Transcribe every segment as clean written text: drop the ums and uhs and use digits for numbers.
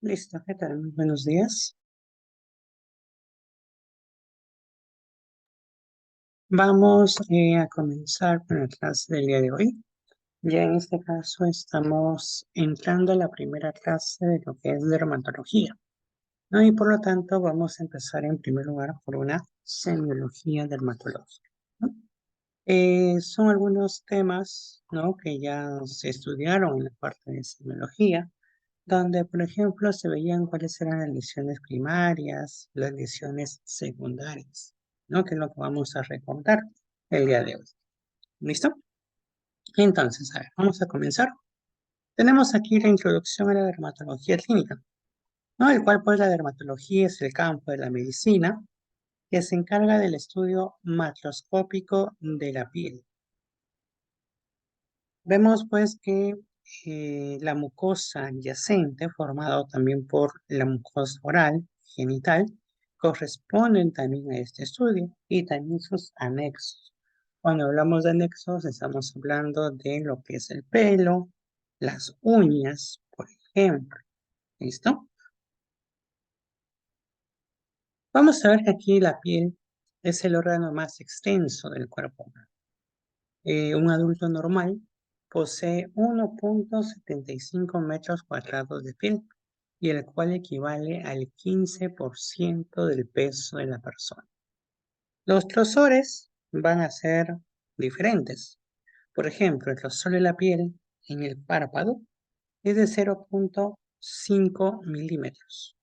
Listo, ¿qué tal? Muy buenos días. Vamos a comenzar con la clase del día de hoy. Ya en este caso estamos entrando a la primera clase de lo que es dermatología, ¿no? Y por lo tanto vamos a empezar en primer lugar por una semiología dermatológica, ¿no? Son algunos temas, ¿no? Que ya se estudiaron en la parte de semiología, donde, por ejemplo, se veían cuáles eran las lesiones primarias, las lesiones secundarias, ¿no? Que es lo que vamos a recordar el día de hoy. ¿Listo? Entonces, a ver, vamos a comenzar. Tenemos aquí la introducción a la dermatología clínica, ¿no? El cual, pues, la dermatología es el campo de la medicina que se encarga del estudio macroscópico de la piel. Vemos, pues, que la mucosa adyacente, formado también por la mucosa oral, genital, corresponden también a este estudio y también sus anexos. Cuando hablamos de anexos, estamos hablando de lo que es el pelo, las uñas, por ejemplo. ¿Listo? Vamos a ver que aquí la piel es el órgano más extenso del cuerpo humano. Un adulto normal posee 1,75 metros cuadrados de piel, y el cual equivale al 15% del peso de la persona. Los grosores van a ser diferentes. Por ejemplo, el grosor de la piel en el párpado es de 0,5 milímetros.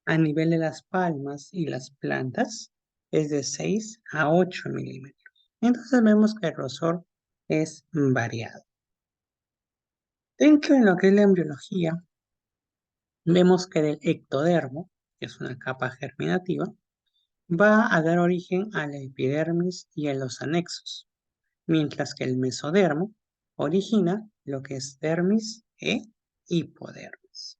A nivel de las palmas y las plantas es de 6 a 8 milímetros. Entonces vemos que el grosor es variado. Dentro de lo que es la embriología, vemos que del ectodermo, que es una capa germinativa, va a dar origen a la epidermis y a los anexos, mientras que el mesodermo origina lo que es dermis e hipodermis.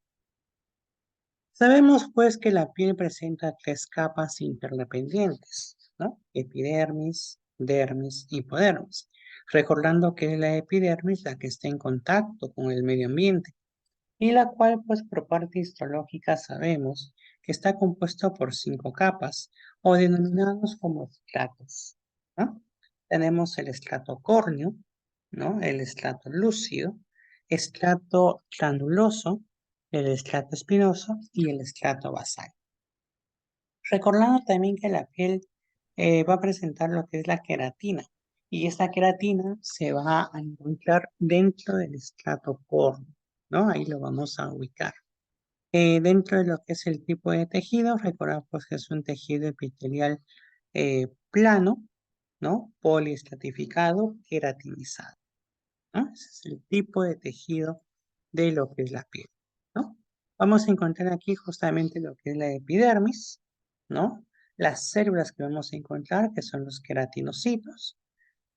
Sabemos pues que la piel presenta tres capas interdependientes, ¿no? Epidermis, dermis, hipodermis. Recordando que es la epidermis la que está en contacto con el medio ambiente y la cual pues por parte histológica sabemos que está compuesto por 5 capas o denominados como estratos, ¿no? Tenemos el estrato córneo, ¿no? El estrato lúcido, estrato granuloso, el estrato espinoso y el estrato basal. Recordando también que la piel va a presentar lo que es la queratina, y esta queratina se va a encontrar dentro del estrato córneo, ¿no? Ahí lo vamos a ubicar. Dentro de lo que es el tipo de tejido, recordad pues que es un tejido epitelial plano, ¿no? Poliestratificado, queratinizado, ¿no? Ese es el tipo de tejido de lo que es la piel, ¿no? Vamos a encontrar aquí justamente lo que es la epidermis, ¿no? Las células que vamos a encontrar, que son los queratinocitos.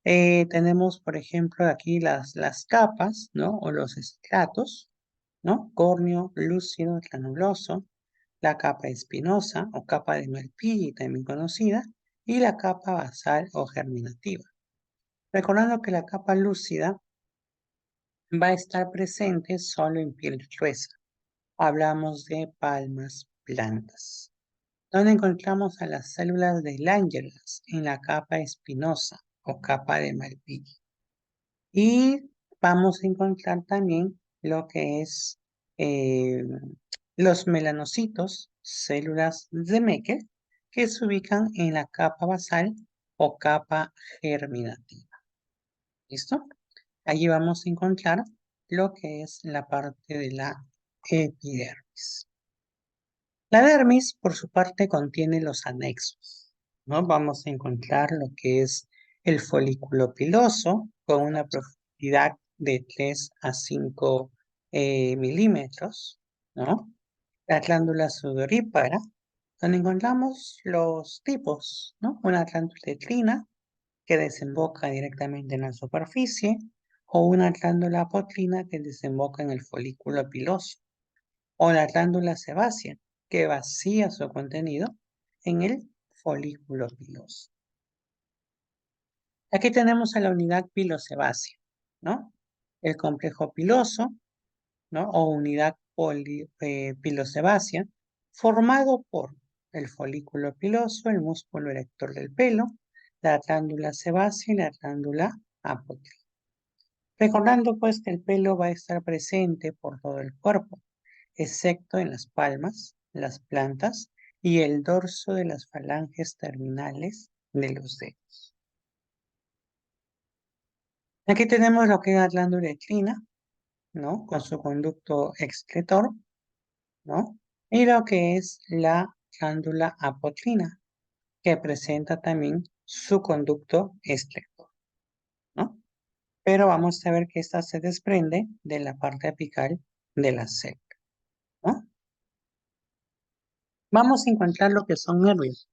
Tenemos, por ejemplo, aquí las capas, ¿no? O los estratos, ¿no? Córneo, lúcido, granuloso, la capa espinosa o capa de Malpighi, también conocida, y la capa basal o germinativa. Recordando que la capa lúcida va a estar presente solo en piel gruesa. Hablamos de palmas plantas, donde encontramos a las células de Langerhans en la capa espinosa o capa de Malpighi. Y vamos a encontrar también lo que es eh, los melanocitos, células de Meckel, que se ubican en la capa basal o capa germinativa. ¿Listo? Allí vamos a encontrar lo que es la parte de la epidermis. La dermis, por su parte, contiene los anexos, ¿no? Vamos a encontrar lo que es el folículo piloso con una profundidad de 3 a 5 milímetros, ¿no? La glándula sudorípara, donde encontramos los tipos, ¿no? Una glándula letrina que desemboca directamente en la superficie o una glándula apocrina que desemboca en el folículo piloso, o la glándula sebácea, que vacía su contenido en el folículo piloso. Aquí tenemos a la unidad pilosebácea, ¿no? El complejo piloso, ¿no? O unidad pilosebácea, formado por el folículo piloso, el músculo erector del pelo, la glándula sebácea y la glándula apocrina. Recordando pues que el pelo va a estar presente por todo el cuerpo, excepto en las palmas, las plantas y el dorso de las falanges terminales de los dedos. Aquí tenemos lo que es la glándula uretrina, ¿no? Con su conducto excretor, ¿no? Y lo que es la glándula apocrina, que presenta también su conducto excretor, ¿no? Pero vamos a ver que esta se desprende de la parte apical de la célula, ¿no? Vamos a encontrar lo que son nervios,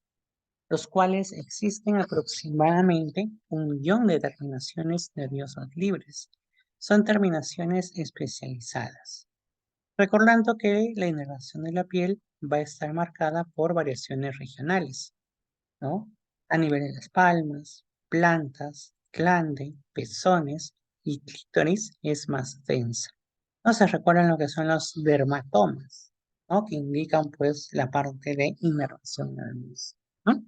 los cuales existen aproximadamente 1 millón de terminaciones nerviosas libres. Son terminaciones especializadas. Recordando que la inervación de la piel va a estar marcada por variaciones regionales, ¿no? A nivel de las palmas, plantas, glande, pezones y clítoris es más densa. No se recuerdan lo que son los dermatomas, ¿no? Que indican pues la parte de inervación nerviosa, ¿no?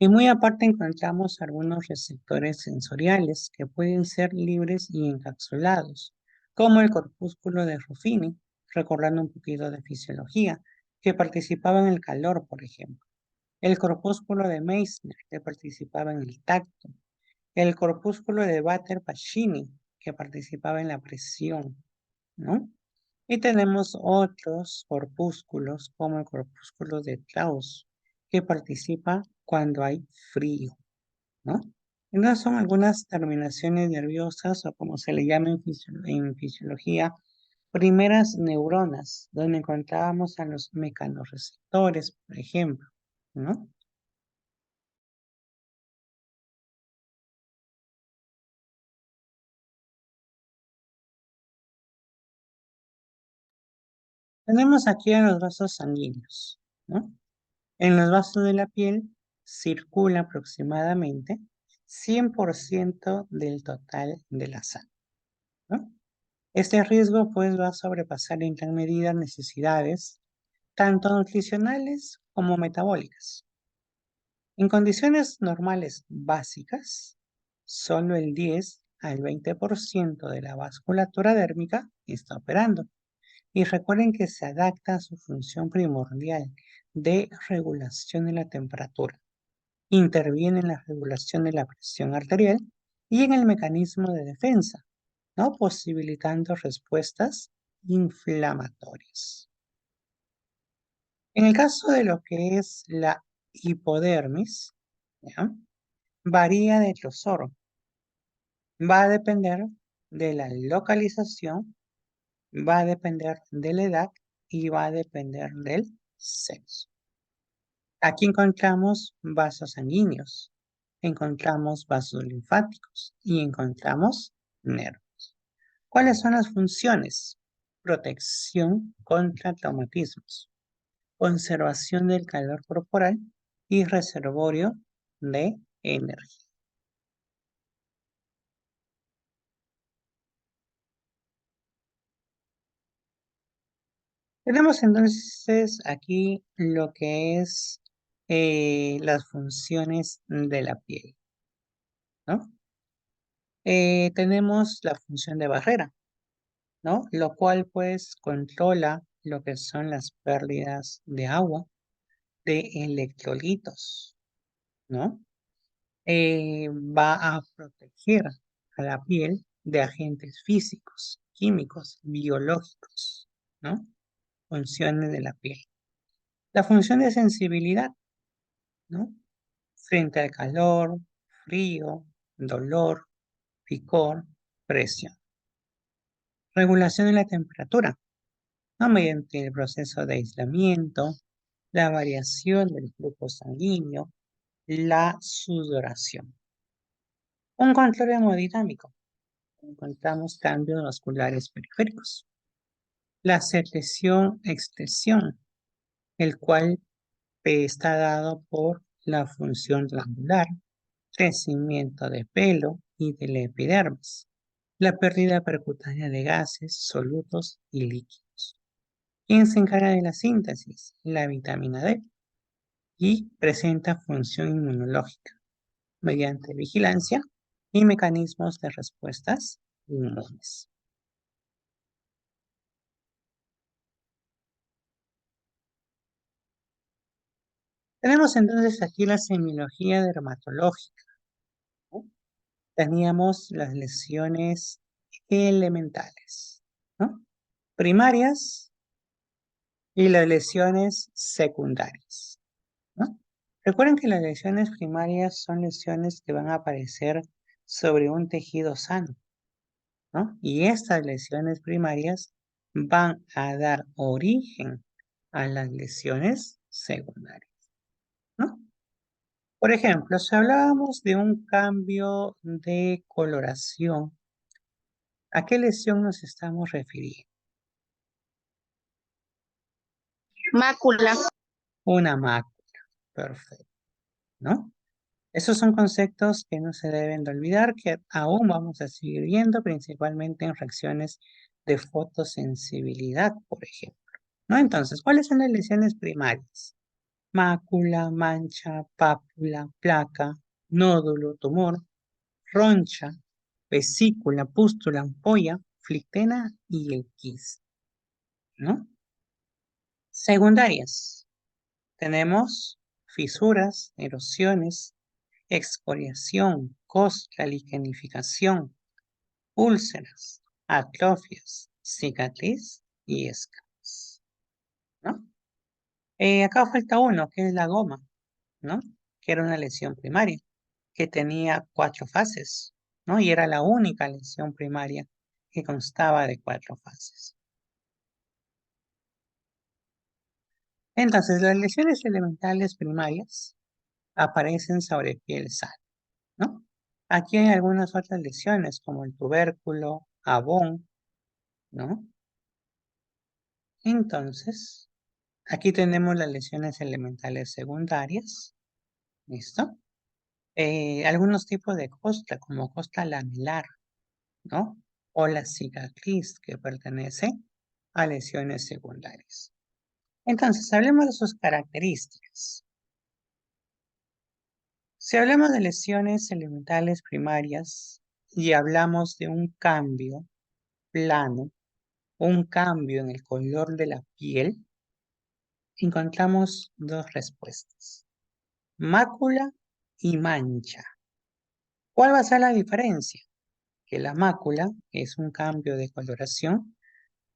Y muy aparte encontramos algunos receptores sensoriales que pueden ser libres y encapsulados, como el corpúsculo de Ruffini, recordando un poquito de fisiología, que participaba en el calor, por ejemplo. El corpúsculo de Meissner, que participaba en el tacto. El corpúsculo de Bader-Pacini, que participaba en la presión, ¿no? Y tenemos otros corpúsculos, como el corpúsculo de Klaus, que participa cuando hay frío, ¿no? Entonces son algunas terminaciones nerviosas, o como se le llama en fisiología, primeras neuronas, donde encontrábamos a los mecanorreceptores, por ejemplo, ¿no? Tenemos aquí a los vasos sanguíneos, ¿no? En los vasos de la piel circula aproximadamente 100% del total de la sangre, ¿no? Este riesgo pues va a sobrepasar en gran medida necesidades tanto nutricionales como metabólicas. En condiciones normales básicas, solo el 10 al 20% de la vasculatura dérmica está operando. Y recuerden que se adapta a su función primordial de regulación de la temperatura. Interviene en la regulación de la presión arterial y en el mecanismo de defensa, ¿no? Posibilitando respuestas inflamatorias. En el caso de lo que es la hipodermis, ¿ya? Varía de grosor. Va a depender de la localización, va a depender de la edad y va a depender del sexo. Aquí encontramos vasos sanguíneos, encontramos vasos linfáticos y encontramos nervios. ¿Cuáles son las funciones? Protección contra traumatismos, conservación del calor corporal y reservorio de energía. Tenemos entonces aquí lo que es las funciones de la piel, ¿no? Tenemos la función de barrera, ¿no? Lo cual pues controla lo que son las pérdidas de agua, de electrolitos, ¿no? Va a proteger a la piel de agentes físicos, químicos, biológicos, ¿no? Funciones de la piel. La función de sensibilidad, ¿no? Frente al calor, frío, dolor, picor, presión. Regulación de la temperatura, ¿no? Mediante el proceso de aislamiento, la variación del flujo sanguíneo, la sudoración. Un control hemodinámico. Encontramos cambios vasculares periféricos. La secreción-excreción, el cual está dado por la función glandular, crecimiento de pelo y de la epidermis, la pérdida percutánea de gases, solutos y líquidos. ¿Quién se encarga de la síntesis? La vitamina D. Y presenta función inmunológica mediante vigilancia y mecanismos de respuestas inmunes. Tenemos entonces aquí la semiología dermatológica, ¿no? Teníamos las lesiones elementales, ¿no? Primarias y las lesiones secundarias, ¿no? Recuerden que las lesiones primarias son lesiones que van a aparecer sobre un tejido sano, ¿no? Y estas lesiones primarias van a dar origen a las lesiones secundarias, ¿no? Por ejemplo, si hablábamos de un cambio de coloración, ¿a qué lesión nos estamos refiriendo? Mácula. Una mácula, perfecto, ¿no? Esos son conceptos que no se deben de olvidar, que aún vamos a seguir viendo, principalmente en reacciones de fotosensibilidad, por ejemplo, ¿no? Entonces, ¿cuáles son las lesiones primarias? Mácula, mancha, pápula, placa, nódulo, tumor, roncha, vesícula, pústula, ampolla, flictena y el quiste, ¿no? Secundarias. Tenemos fisuras, erosiones, excoriación, costra, ligenificación, úlceras, atrofias, cicatriz y escamas, ¿no? Acá falta uno, que es la goma, ¿no? Que era una lesión primaria, que tenía 4 fases, ¿no? Y era la única lesión primaria que constaba de 4 fases. Entonces, las lesiones elementales primarias aparecen sobre piel sana, ¿no? Aquí hay algunas otras lesiones, como el tubérculo, abón, ¿no? Entonces, aquí tenemos las lesiones elementales secundarias, ¿listo? Algunos tipos de costra, como costra lamelar, ¿no? O la cicatriz, que pertenece a lesiones secundarias. Entonces, hablemos de sus características. Si hablamos de lesiones elementales primarias y hablamos de un cambio plano, un cambio en el color de la piel, encontramos dos respuestas: mácula y mancha. ¿Cuál va a ser la diferencia? Que la mácula es un cambio de coloración,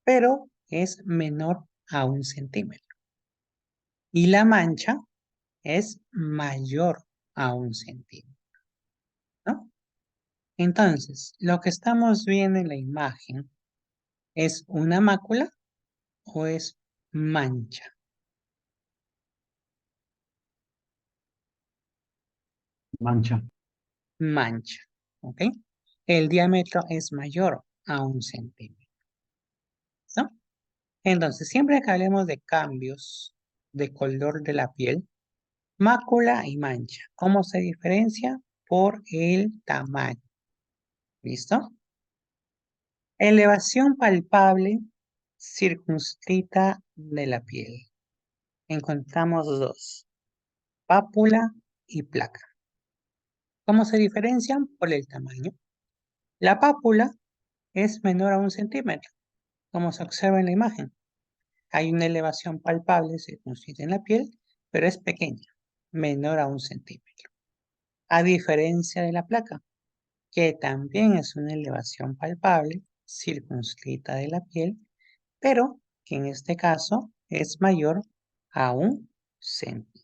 pero es menor a 1 centímetro. Y la mancha es mayor a 1 centímetro, ¿no? Entonces, lo que estamos viendo en la imagen, ¿es una mácula o es mancha? Mancha. Mancha, ¿ok? El diámetro es mayor a 1 centímetro, ¿no? Entonces, siempre que hablemos de cambios de color de la piel, mácula y mancha, ¿cómo se diferencia? Por el tamaño, ¿listo? Elevación palpable circunscrita de la piel. Encontramos dos: pápula y placa. ¿Cómo se diferencian? Por el tamaño. La pápula es menor a 1 centímetro, como se observa en la imagen. Hay una elevación palpable circunscrita en la piel, pero es pequeña, menor a 1 centímetro. A diferencia de la placa, que también es una elevación palpable circunscrita de la piel, pero que en este caso es mayor a 1 centímetro.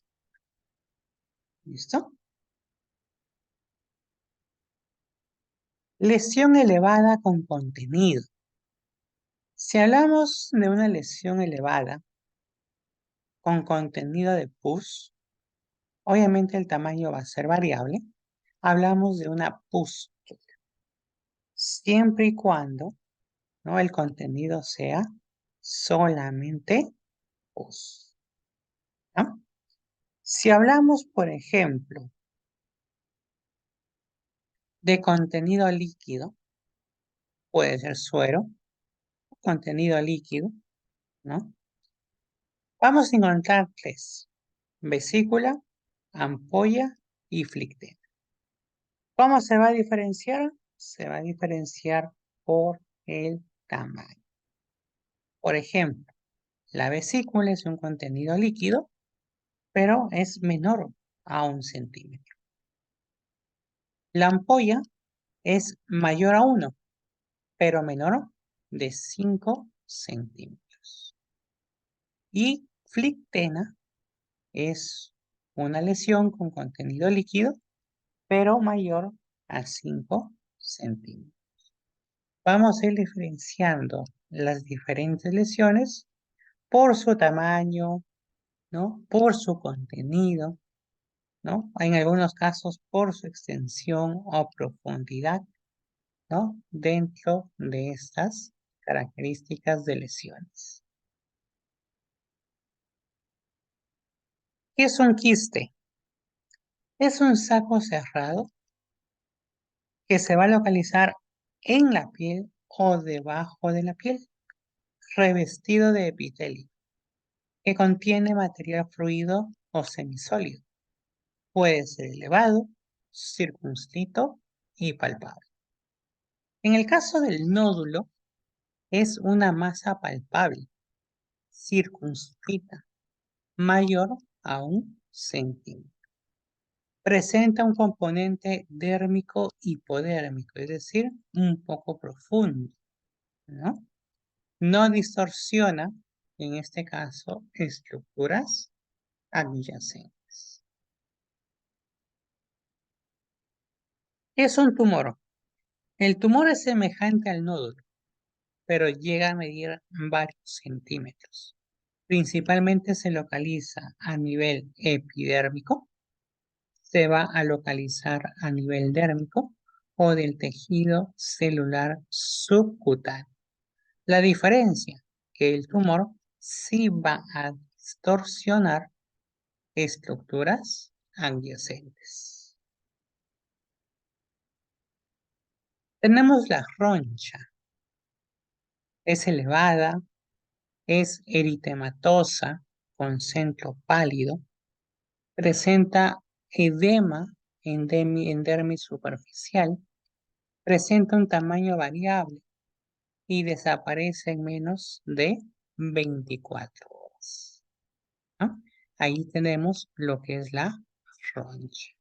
¿Listo? Lesión elevada con contenido. Si hablamos de una lesión elevada con contenido de pus, obviamente el tamaño va a ser variable. Hablamos de una pústula, siempre y cuando, ¿no?, el contenido sea solamente pus, ¿no? Si hablamos, por ejemplo, de contenido líquido, puede ser suero, contenido líquido, ¿no? Vamos a encontrar tres: vesícula, ampolla y flictema. ¿Cómo se va a diferenciar? Se va a diferenciar por el tamaño. Por ejemplo, la vesícula es un contenido líquido, pero es menor a 1 centímetro. La ampolla es mayor a 1, pero menor de 5 centímetros. Y flictema es una lesión con contenido líquido, pero mayor a 5 centímetros. Vamos a ir diferenciando las diferentes lesiones por su tamaño, ¿no? Por su contenido, ¿no? En algunos casos por su extensión o profundidad, ¿no? Dentro de estas características de lesiones. ¿Qué es un quiste? Es un saco cerrado que se va a localizar en la piel o debajo de la piel, revestido de epitelio, que contiene material fluido o semisólido. Puede ser elevado, circunscrito y palpable. En el caso del nódulo, es una masa palpable, circunscrita, mayor a 1 centímetro. Presenta un componente dérmico hipodérmico, es decir, un poco profundo, ¿no? No distorsiona, en este caso, estructuras adyacentes. ¿Qué es un tumor? El tumor es semejante al nódulo, pero llega a medir varios centímetros. Principalmente se localiza a nivel epidérmico, se va a localizar a nivel dérmico o del tejido celular subcutáneo. La diferencia que el tumor sí va a distorsionar estructuras adyacentes. Tenemos la roncha. Es elevada, es eritematosa con centro pálido, presenta edema en dermis superficial, presenta un tamaño variable y desaparece en menos de 24 horas, ¿no? Ahí tenemos lo que es la roncha.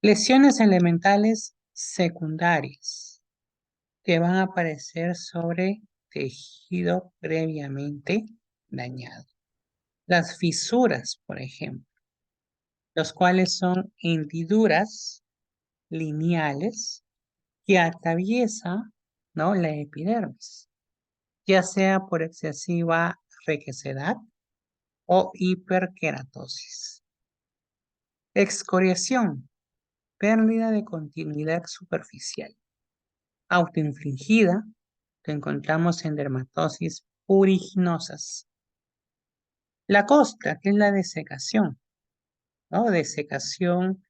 Lesiones elementales secundarias que van a aparecer sobre tejido previamente dañado. Las fisuras, por ejemplo, los cuales son hendiduras lineales que atraviesa, ¿no?, la epidermis, ya sea por excesiva requesedad o hiperkeratosis. Excoriación, pérdida de continuidad superficial, autoinfligida, que encontramos en dermatosis puriginosas. La costra, que es la desecación, ¿no? Desecación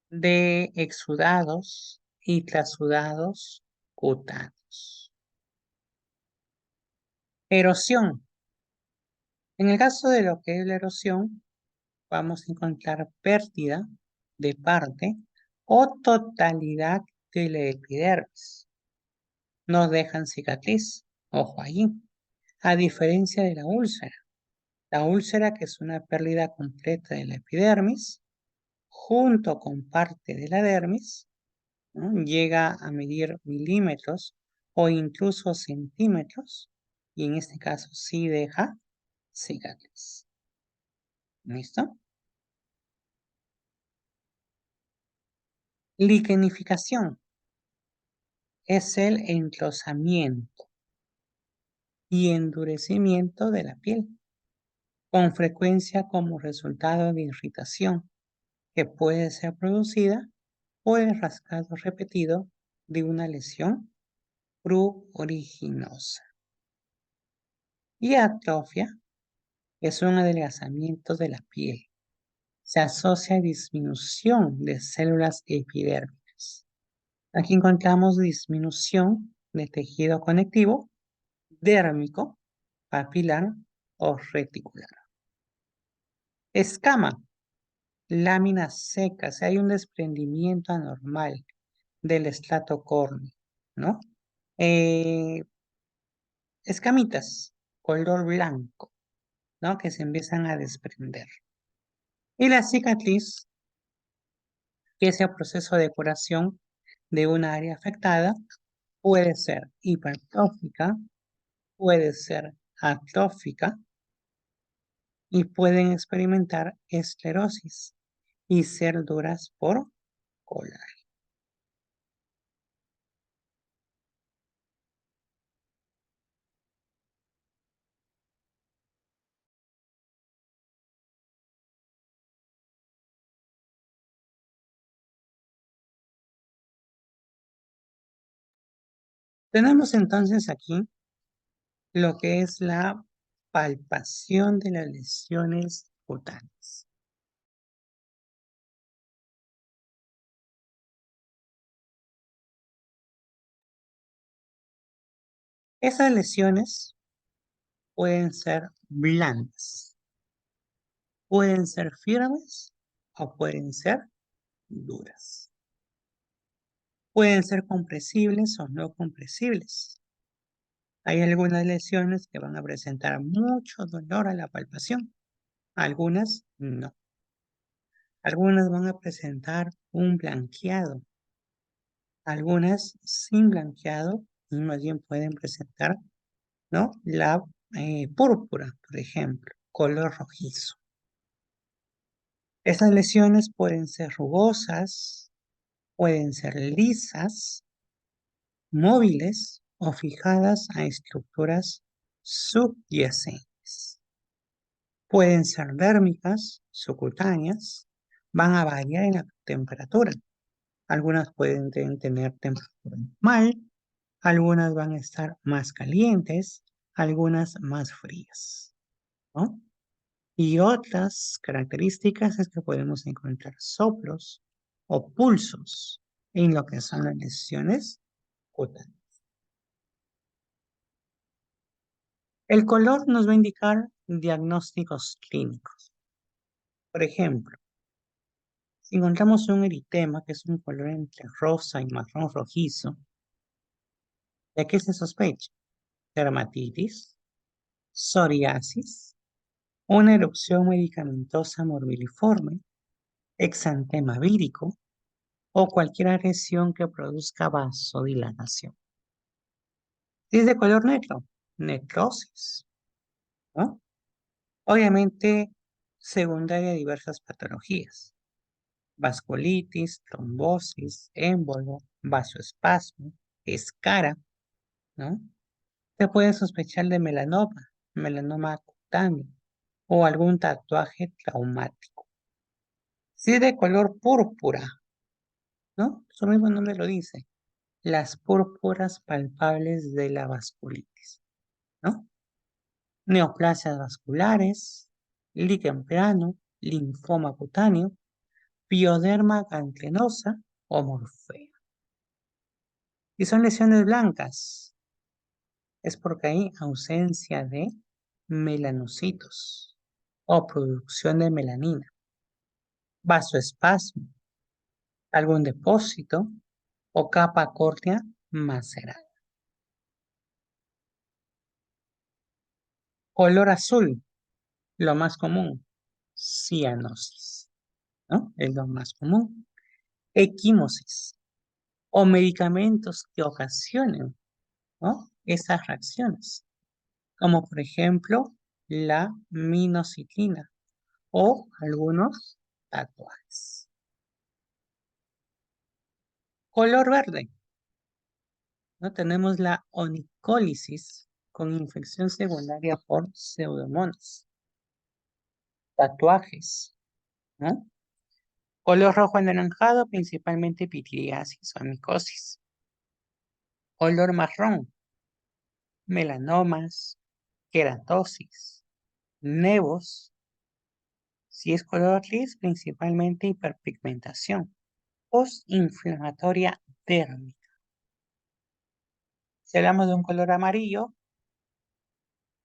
de exudados y trasudados cutáneos. Erosión. En el caso de lo que es la erosión, vamos a encontrar pérdida de parte o totalidad de la epidermis. No dejan cicatriz, ojo allí, a diferencia de la úlcera. La úlcera, que es una pérdida completa de la epidermis, junto con parte de la dermis, ¿no?, llega a medir milímetros o incluso centímetros, y en este caso sí deja cicatriz. ¿Listo? Liquenificación es el enlosamiento y endurecimiento de la piel, con frecuencia como resultado de irritación que puede ser producida por el rascado repetido de una lesión pruriginosa. Y atrofia es un adelgazamiento de la piel. Se asocia a disminución de células epidérmicas. Aquí encontramos disminución de tejido conectivo, dérmico, papilar o reticular. Escama, lámina seca, si hay un desprendimiento anormal del estrato córneo, ¿no? Escamitas, color blanco, ¿no? Que se empiezan a desprender. Y la cicatriz, que es el proceso de curación de una área afectada, puede ser hipertrófica, puede ser atrófica y pueden experimentar esclerosis y ser duras por colágeno. Tenemos entonces aquí lo que es la palpación de las lesiones cutáneas. Esas lesiones pueden ser blandas, pueden ser firmes o pueden ser duras. Pueden ser compresibles o no compresibles. Hay algunas lesiones que van a presentar mucho dolor a la palpación, algunas no. Algunas van a presentar un blanqueado, algunas sin blanqueado y más bien pueden presentar, ¿no? La púrpura, por ejemplo, color rojizo. Esas lesiones pueden ser rugosas, pueden ser lisas, móviles o fijadas a estructuras subyacentes. Pueden ser dérmicas, subcutáneas, van a variar en la temperatura. Algunas pueden tener temperatura normal, algunas van a estar más calientes, algunas más frías, ¿no? Y otras características es que podemos encontrar soplos o pulsos en lo que son las lesiones cutáneas. El color nos va a indicar diagnósticos clínicos. Por ejemplo, si encontramos un eritema, que es un color entre rosa y marrón rojizo, ¿de qué se sospecha? Dermatitis, psoriasis, una erupción medicamentosa morbiliforme, exantema vírico o cualquier agresión que produzca vasodilatación. Si es de color negro, necrosis, ¿no? Obviamente, secundaria a diversas patologías. Vasculitis, trombosis, émbolo, vasoespasmo, escara, ¿no? Se puede sospechar de melanoma, melanoma cutáneo o algún tatuaje traumático. Si es de color púrpura, ¿no? Su mismo nombre lo dice. Las púrpuras palpables de la vasculitis, ¿no? Neoplasias vasculares, líquen plano, linfoma cutáneo, pioderma ganglionosa o morfea. Y son lesiones blancas, es porque hay ausencia de melanocitos o producción de melanina, vasoespasmo, algún depósito o capa córnea macerada. Color azul, lo más común, cianosis, ¿no? Es lo más común. Equimosis o medicamentos que ocasionen, ¿no? Esas reacciones, como por ejemplo la minoxidilina o algunos tatuajes. Color verde, ¿no? Tenemos la onicólisis con infección secundaria por pseudomonas. Tatuajes, ¿no? Color rojo anaranjado, principalmente pitiliasis o micosis. Color marrón, melanomas, queratosis, nevos. Si es color gris, principalmente hiperpigmentación. Postinflamatoria térmica. Si hablamos de un color amarillo,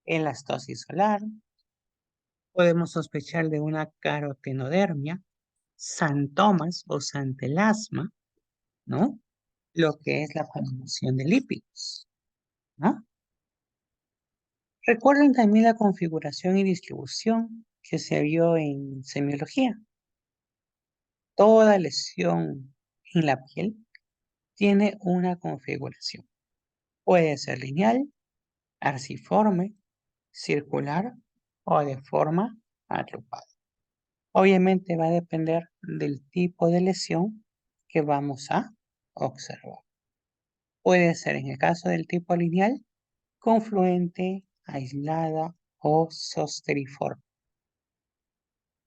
elastosis solar, Podemos sospechar de una carotenodermia, santomas o santelasma, ¿no? Lo que es la formación de lípidos, ¿no? Recuerden también la configuración y distribución que se vio en semiología. Toda lesión en la piel tiene una configuración. Puede ser lineal, arciforme, circular o de forma agrupada. Obviamente va a depender del tipo de lesión que vamos a observar. Puede ser en el caso del tipo lineal, confluente, aislada o zosteriforme.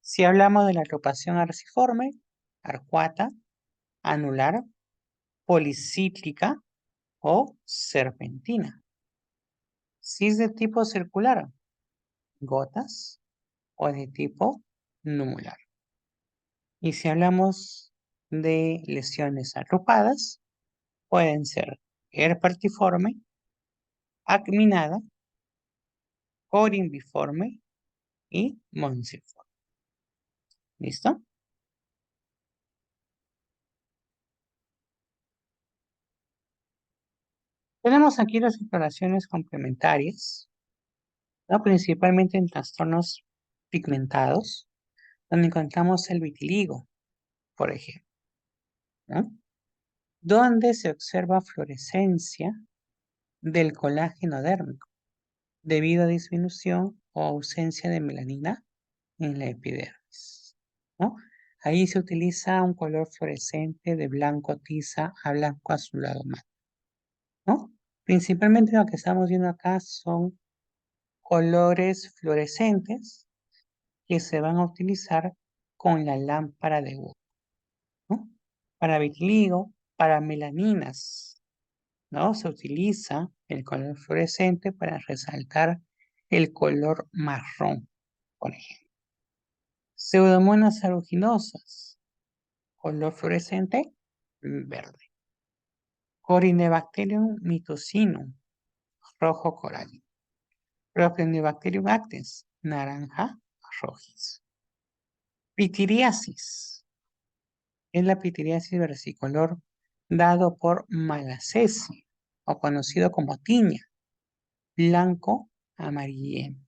Si hablamos de la agrupación arciforme, arcuata, anular, policíclica o serpentina. Si es de tipo circular, gotas o de tipo numular. Y si hablamos de lesiones agrupadas, pueden ser herpetiforme, acminada, corimbiforme y monsiforme. ¿Listo? Tenemos aquí las exploraciones complementarias, ¿no? Principalmente en trastornos pigmentados, donde encontramos el vitiligo, por ejemplo, ¿no? Donde se observa fluorescencia del colágeno dérmico debido a disminución o ausencia de melanina en la epidermis, ¿no? Ahí se utiliza un color fluorescente de blanco tiza a blanco azulado mate, ¿no? Principalmente lo que estamos viendo acá son colores fluorescentes que se van a utilizar con la lámpara de Wood, ¿no? Para vitiligo, para melaninas, ¿no? Se utiliza el color fluorescente para resaltar el color marrón, por ejemplo. Pseudomonas aeruginosa, color fluorescente, verde. Corynebacterium mittosinum, rojo coral. Propionibacterium acnes, naranja rojizo. Pitiriasis, es la pitiriasis versicolor dado por malacesia o conocido como tiña, blanco amarillento.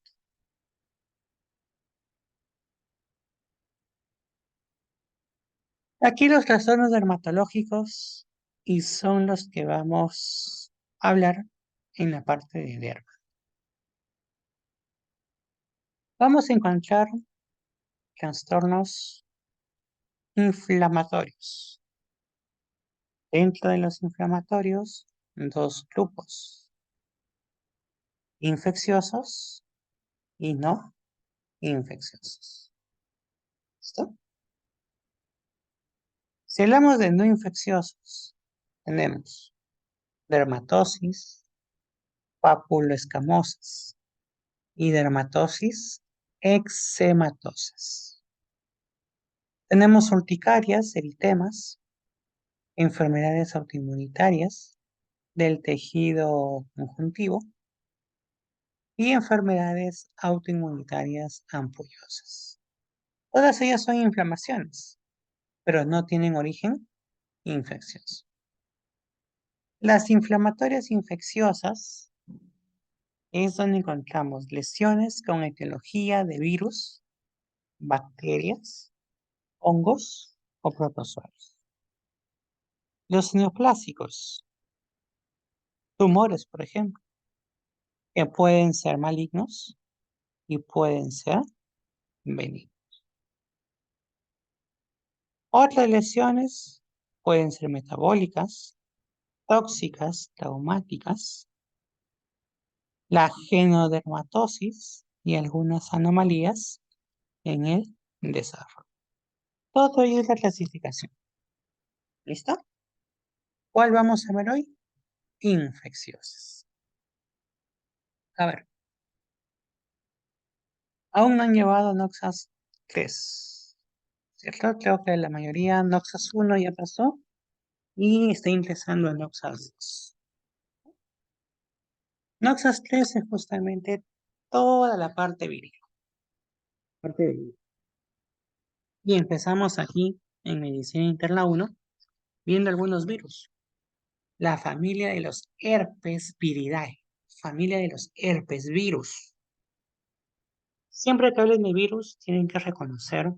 Aquí los trastornos dermatológicos y son los que vamos a hablar en la parte de derma. Vamos a encontrar trastornos inflamatorios. Dentro de los inflamatorios, dos grupos, infecciosos y no infecciosos. ¿Listo? Si hablamos de no infecciosos, tenemos dermatosis, papuloescamosas y dermatosis eczematosas. Tenemos urticarias, eritemas, enfermedades autoinmunitarias del tejido conjuntivo y enfermedades autoinmunitarias ampullosas. Todas ellas son inflamaciones, pero no tienen origen infeccioso. Las inflamatorias infecciosas es donde encontramos lesiones con etiología de virus, bacterias, hongos o protozoarios. Los neoplásicos, tumores, por ejemplo, que pueden ser malignos y pueden ser benignos. Otras lesiones pueden ser metabólicas, tóxicas, traumáticas, la genodermatosis y algunas anomalías en el desarrollo. Todo ello es la clasificación. ¿Listo? ¿Cuál vamos a ver hoy? Infecciosas. A ver. Aún no han llevado Noxas 3, ¿cierto? Creo que la mayoría Noxas 1 ya pasó y está ingresando a Noxas 2. Noxas 3 es justamente toda la parte viril. Parte de- Y empezamos aquí en Medicina Interna 1, viendo algunos virus. La familia de los herpes viridae, familia de los herpes virus. Siempre que hablen de virus, tienen que reconocer,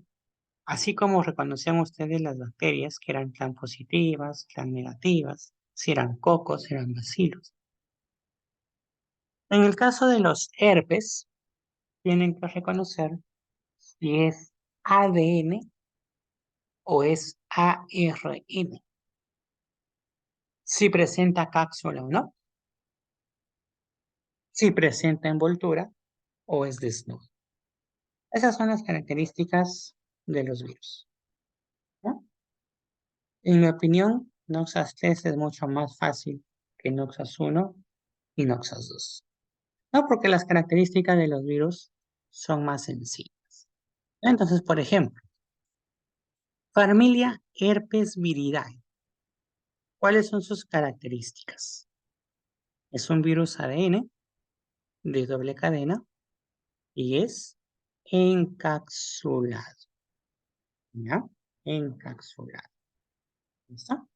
así como reconocían ustedes las bacterias, que eran tan positivas, tan negativas, si eran cocos, si eran bacilos. En el caso de los herpes, tienen que reconocer si es ADN o es ARN, si presenta cápsula o no, si presenta envoltura o es desnudo. Esas son las características de los virus, ¿no? En mi opinión, Noxas 3 es mucho más fácil que Noxas 1 y Noxas 2. No porque las características de los virus son más sencillas. Entonces, por ejemplo, familia herpes viridae. ¿Cuáles son sus características? Es un virus ADN de doble cadena y es encapsulado. ¿Ya? Encapsulado. ¿Listo?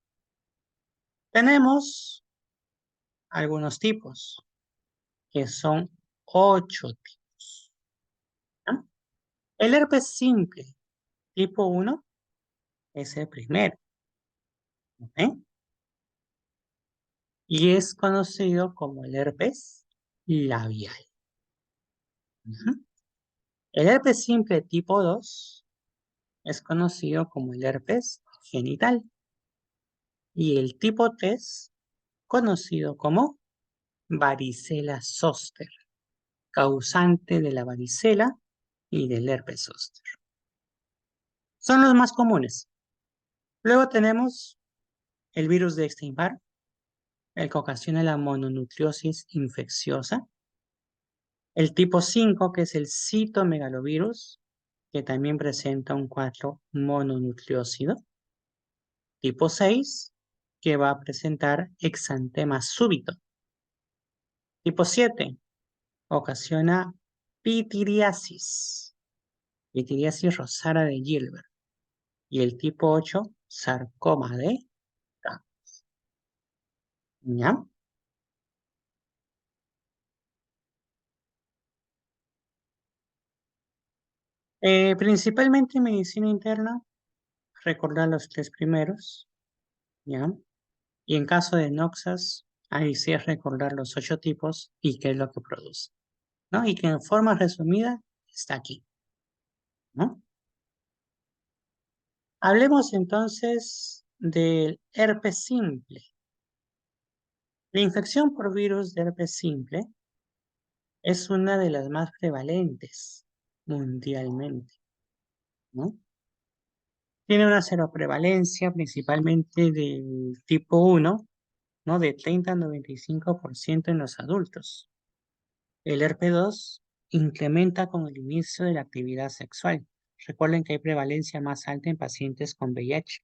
Tenemos algunos tipos, que son 8 tipos. ¿Ya? El herpes simple tipo 1 es el primero. ¿Ok? Y es conocido como el herpes labial. Ujú. El herpes simple tipo 2 es conocido como el herpes genital. Y el tipo 3, conocido como varicela zoster, causante de la varicela y del herpes zóster. Son los más comunes. Luego tenemos el virus de Epstein-Barr, el que ocasiona la mononucleosis infecciosa. El tipo 5, que es el citomegalovirus, que también presenta un 4 mononucleósido. Tipo 6, que va a presentar exantema súbito. Tipo 7, ocasiona pitiriasis, pitiriasis rosara de Gilbert. Y el tipo 8, sarcoma de Kapoor. ¿Ya? Principalmente en medicina interna, recordar los 3 primeros, ¿ya? Y en caso de Noxas, ahí sí es recordar los 8 tipos y qué es lo que produce, ¿no? Y que en forma resumida está aquí, ¿no? Hablemos entonces del herpes simple. La infección por virus de herpes simple es una de las más prevalentes mundialmente, ¿no? Tiene una seroprevalencia principalmente del tipo 1, ¿no? De 30 a 95% en los adultos. El herpes 2 incrementa con el inicio de la actividad sexual. Recuerden que hay prevalencia más alta en pacientes con VIH.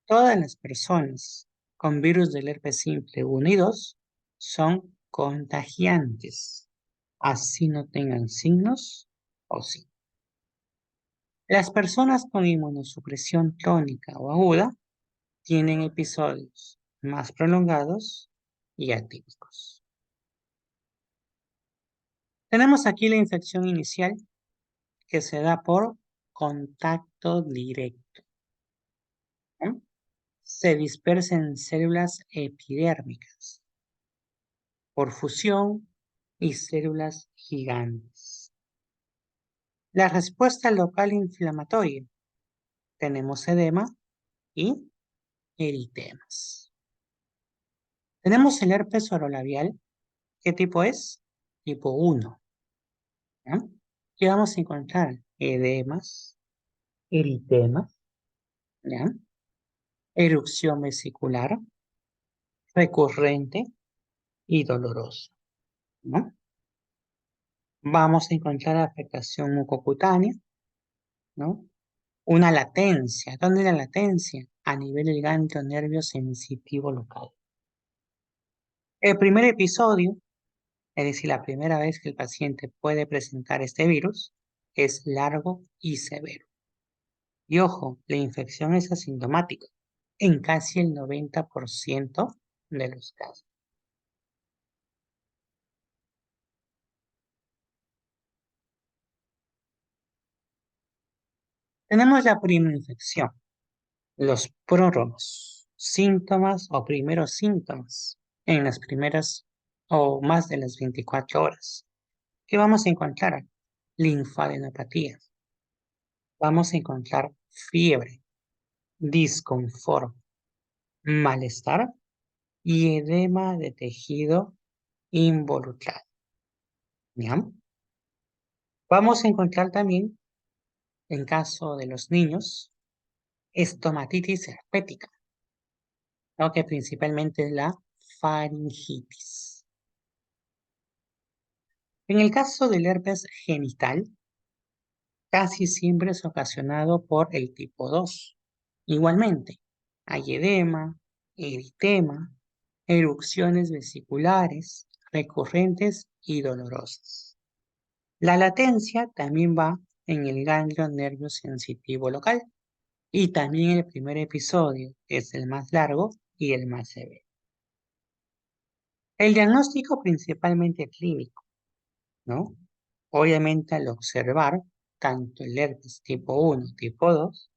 Todas las personas con virus del herpes simple 1 y 2 son contagiantes, así no tengan signos o sí. Las personas con inmunosupresión crónica o aguda tienen episodios más prolongados y atípicos. Tenemos aquí la infección inicial que se da por contacto directo, ¿no? Se dispersa en células epidérmicas por fusión y células gigantes. La respuesta local inflamatoria. Tenemos edema y eritemas. Tenemos el herpes orolabial. ¿Qué tipo es? Tipo 1. ¿Ya? ¿Qué vamos a encontrar? Edemas, eritemas, ¿ya? Erupción vesicular, recurrente y doloroso, ¿no? Vamos a encontrar afectación mucocutánea, ¿no? Una latencia. ¿Dónde la latencia? A nivel del ganglio nervio sensitivo local. El primer episodio, es decir, la primera vez que el paciente puede presentar este virus, es largo y severo. Y ojo, la infección es asintomática en casi el 90% de los casos. Tenemos la primera infección, los prórrogos, síntomas o primeros síntomas en las primeras o más de las 24 horas. ¿Qué vamos a encontrar? Linfadenopatía. Vamos a encontrar fiebre, disconfort, malestar y edema de tejido involucrado. ¿Ya? Vamos a encontrar también, en caso de los niños, estomatitis herpética, ¿no? Que principalmente es la faringitis. En el caso del herpes genital, casi siempre es ocasionado por el tipo 2. Igualmente, hay edema, eritema, erupciones vesiculares recurrentes y dolorosas. La latencia también va en el ganglio nervio sensitivo local y también el primer episodio es el más largo y el más severo. El diagnóstico principalmente clínico, ¿no? Obviamente al observar tanto el herpes tipo 1, tipo 2,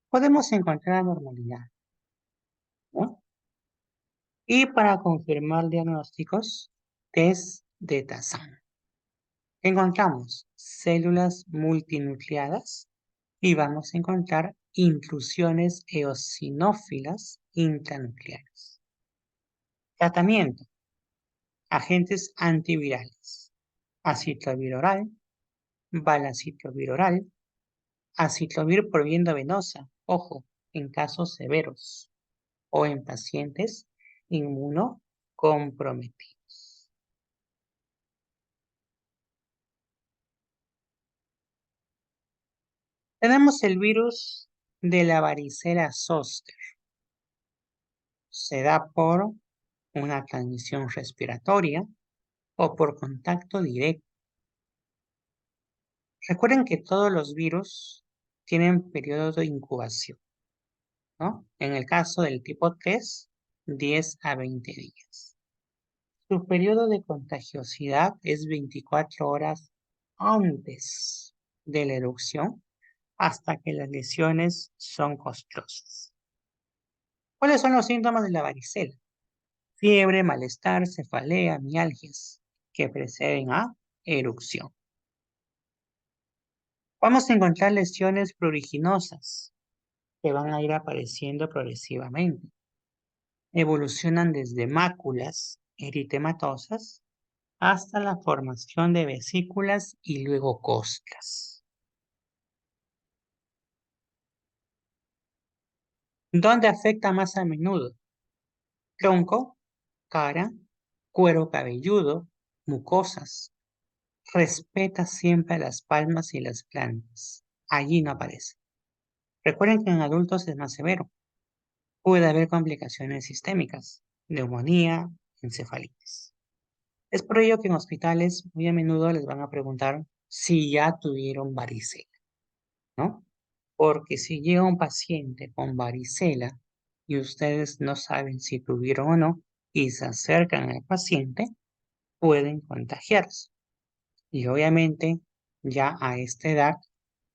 podemos encontrar anormalidad, ¿no? Y para confirmar diagnósticos, test de Tassan. Encontramos células multinucleadas y vamos a encontrar intrusiones eosinófilas intranucleares. Tratamiento. Agentes antivirales. Aciclovir oral, valacyclovir oral, aciclovir por vía venosa, ojo, en casos severos o en pacientes inmunocomprometidos. Tenemos el virus de la varicela zoster. Se da por una transmisión respiratoria o por contacto directo. Recuerden que todos los virus tienen periodo de incubación, ¿no? En el caso del tipo 3, 10 a 20 días. Su periodo de contagiosidad es 24 horas antes de la erupción hasta que las lesiones son costrosas. ¿Cuáles son los síntomas de la varicela? Fiebre, malestar, cefalea, mialgias que preceden a erupción. Vamos a encontrar lesiones pruriginosas que van a ir apareciendo progresivamente. Evolucionan desde máculas eritematosas hasta la formación de vesículas y luego costras. ¿Dónde afecta más a menudo? Tronco, cara, cuero cabelludo, mucosas. Respeta siempre las palmas y las plantas. Allí no aparece. Recuerden que en adultos es más severo. Puede haber complicaciones sistémicas, neumonía, encefalitis. Es por ello que en hospitales muy a menudo les van a preguntar si ya tuvieron varicela, ¿no? Porque si llega un paciente con varicela y ustedes no saben si tuvieron o no y se acercan al paciente, pueden contagiarse. Y obviamente ya a esta edad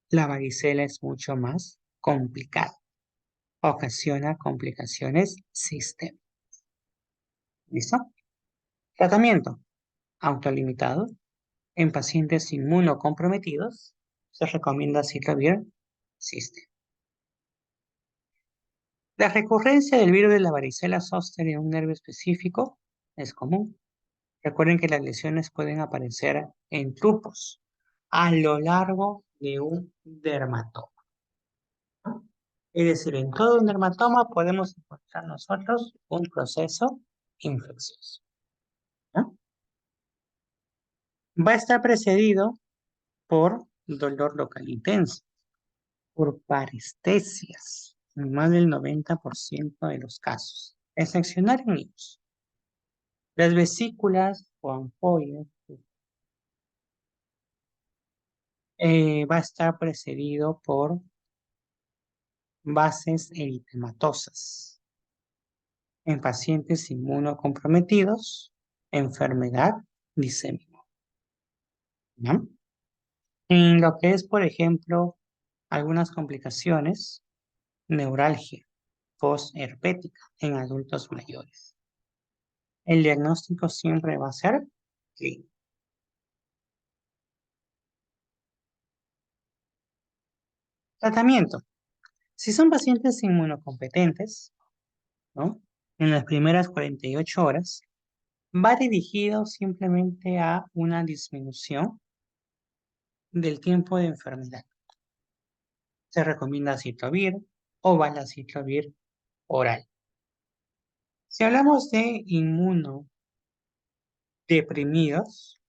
la varicela es mucho más complicada. Ocasiona complicaciones sistémicas. ¿Listo? Tratamiento autolimitado. En pacientes inmunocomprometidos se recomienda Ciclovir System. La recurrencia del virus de la varicela zoster en un nervio específico es común. Recuerden que las lesiones pueden aparecer en grupos a lo largo de un dermatoma. Es decir, en todo un dermatoma podemos encontrar nosotros un proceso infeccioso, ¿no? Va a estar precedido por dolor local intenso, por parestesias, en más del 90% de los casos, excepcionar en niños. Las vesículas o ampollas va a estar precedido por bases eritematosas. En pacientes inmunocomprometidos, enfermedad dissémina. ¿No? En lo que es, por ejemplo, algunas complicaciones, neuralgia postherpética en adultos mayores. El diagnóstico siempre va a ser clínico. Tratamiento. Si son pacientes inmunocompetentes, ¿no? En las primeras 48 horas, va dirigido simplemente a una disminución del tiempo de enfermedad. Se recomienda aciclovir o valaciclovir oral. Si hablamos de inmunodeprimidos,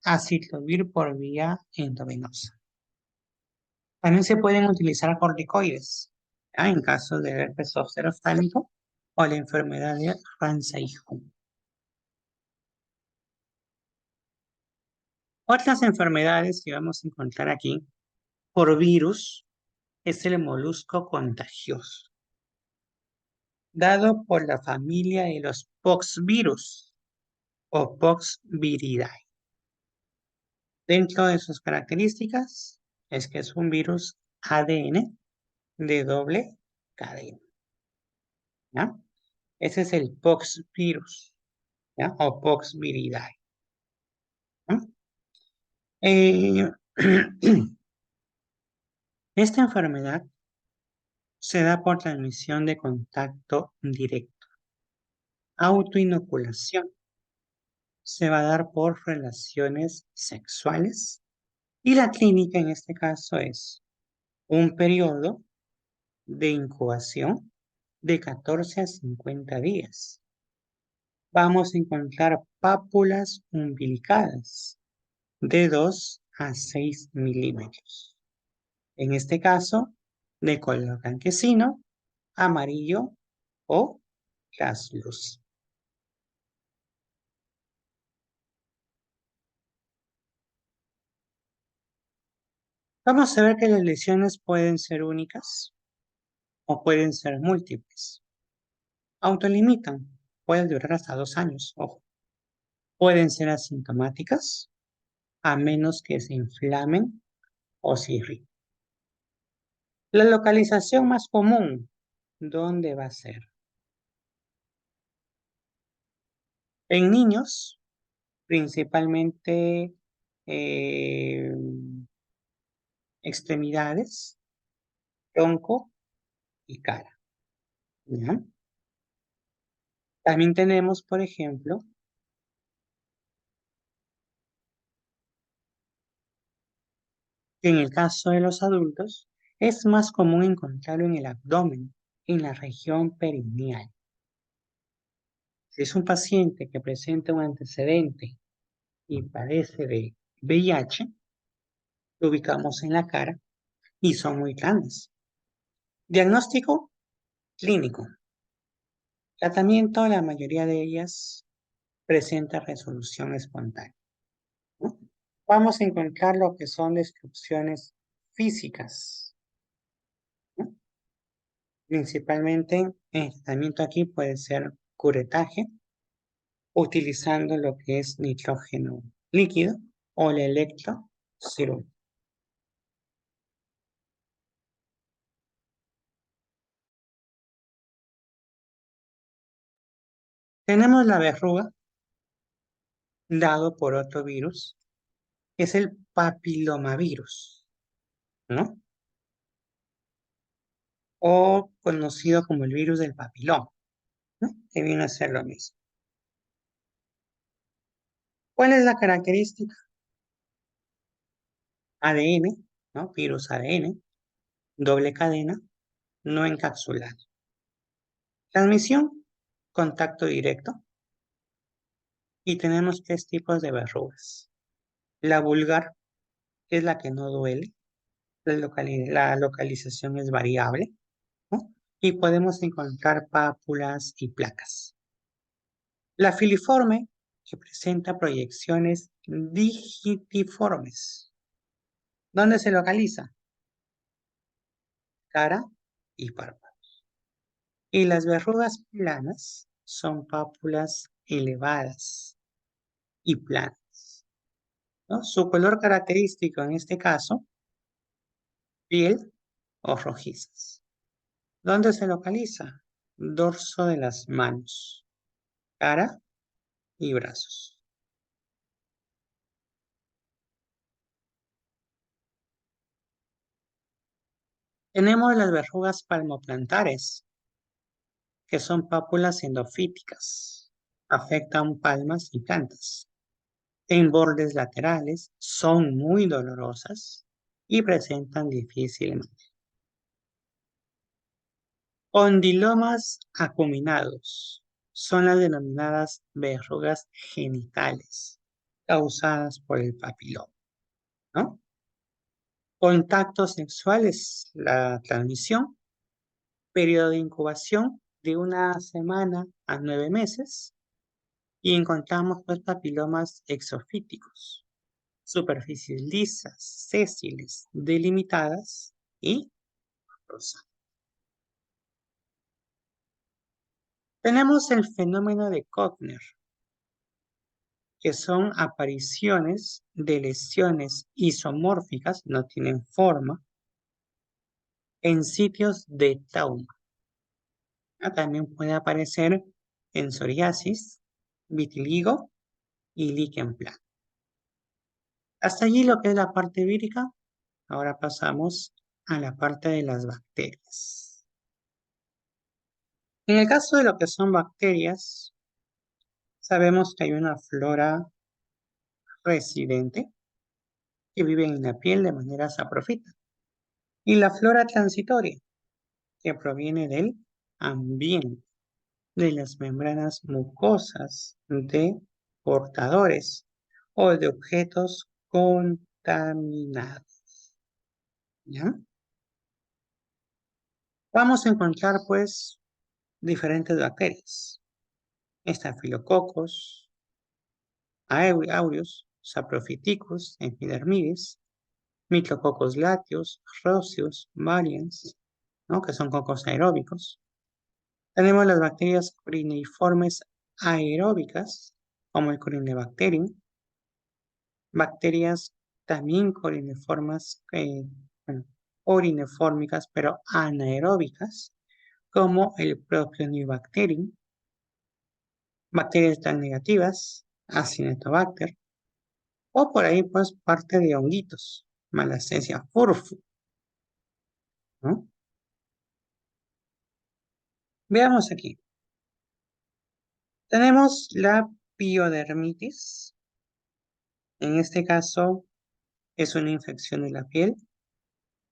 aciclovir por vía endovenosa. También se pueden utilizar corticoides, ¿ya? En caso de herpes zóster oftálico o la enfermedad de Ramsay-Hunt. Otras enfermedades que vamos a encontrar aquí por virus es el molusco contagioso, dado por la familia de los poxvirus o Poxviridae. Dentro de sus características es que es un virus ADN de doble cadena, ¿ya? Ese es el poxvirus, ¿ya? O Poxviridae, ¿ya? Eh, Esta enfermedad se da por transmisión de contacto directo. Autoinoculación se va a dar por relaciones sexuales y la clínica en este caso es un periodo de incubación de 14 a 50 días. Vamos a encontrar pápulas umbilicadas de 2 a 6 milímetros. En este caso, de color blanquecino, amarillo o translúcido. Vamos a ver que las lesiones pueden ser únicas o pueden ser múltiples. Autolimitan, pueden durar hasta 2 años, ojo. Pueden ser asintomáticas, a menos que se inflamen o se irriten. La localización más común, ¿dónde va a ser? En niños, principalmente eh, extremidades, tronco y cara, ¿ya? También tenemos, por ejemplo, que en el caso de los adultos, es más común encontrarlo en el abdomen, en la región perineal. Si es un paciente que presenta un antecedente y padece de VIH, lo ubicamos en la cara y son muy grandes. Diagnóstico clínico. Tratamiento, la mayoría de ellas presenta resolución espontánea, ¿no? Vamos a encontrar lo que son descripciones físicas, ¿no? Principalmente el tratamiento aquí puede ser curetaje, utilizando lo que es nitrógeno líquido o el electrocirugía. Tenemos la verruga, dado por otro virus, que es el papilomavirus, ¿no? O conocido como el virus del papiloma, ¿no? Que viene a ser lo mismo. ¿Cuál es la característica? ADN, ¿no? Virus ADN, doble cadena, no encapsulado. Transmisión, contacto directo. Y tenemos 3 tipos de verrugas. La vulgar, que es la que no duele. La localización es variable, ¿no? Y podemos encontrar pápulas y placas. La filiforme, que presenta proyecciones digitiformes. ¿Dónde se localiza? Cara y párpados. Y las verrugas planas son pápulas elevadas y planas, ¿no? Su color característico en este caso, piel o rojizas. ¿Dónde se localiza? Dorso de las manos, cara y brazos. Tenemos las verrugas palmoplantares, que son pápulas endofíticas. Afectan palmas y plantas. En bordes laterales son muy dolorosas y presentan difícil manejo. Condilomas acuminados son las denominadas verrugas genitales causadas por el papiloma, ¿no? Contactos sexuales, la transmisión, periodo de incubación de 1 semana a 9 meses y encontramos pues papilomas exofíticos, superficies lisas, sésiles, delimitadas y rosadas. Tenemos el fenómeno de Kochner, que son apariciones de lesiones isomórficas, no tienen forma, en sitios de trauma. También puede aparecer en psoriasis, vitiligo y líquen plano. Hasta allí lo que es la parte vírica. Ahora pasamos a la parte de las bacterias. En el caso de lo que son bacterias, sabemos que hay una flora residente que vive en la piel de manera saprofita y la flora transitoria que proviene del ambiente, de las membranas mucosas de portadores o de objetos contaminados. ¿Ya? Vamos a encontrar pues diferentes bacterias. Estafilococos, aureus, saprophyticus, epidermidis, Micrococos láteos, roseus, varians, ¿no? Que son cocos aeróbicos. Tenemos las bacterias corineiformes aeróbicas, como el Corynebacterium, bacterias también coriniformes, bueno, orinefórmicas, pero anaeróbicas, como el Propionibacterium, bacterias tan negativas, Acinetobacter, o por ahí pues parte de honguitos, Malassezia furfu, ¿no? Veamos aquí. Tenemos la piodermitis. En este caso es una infección de la piel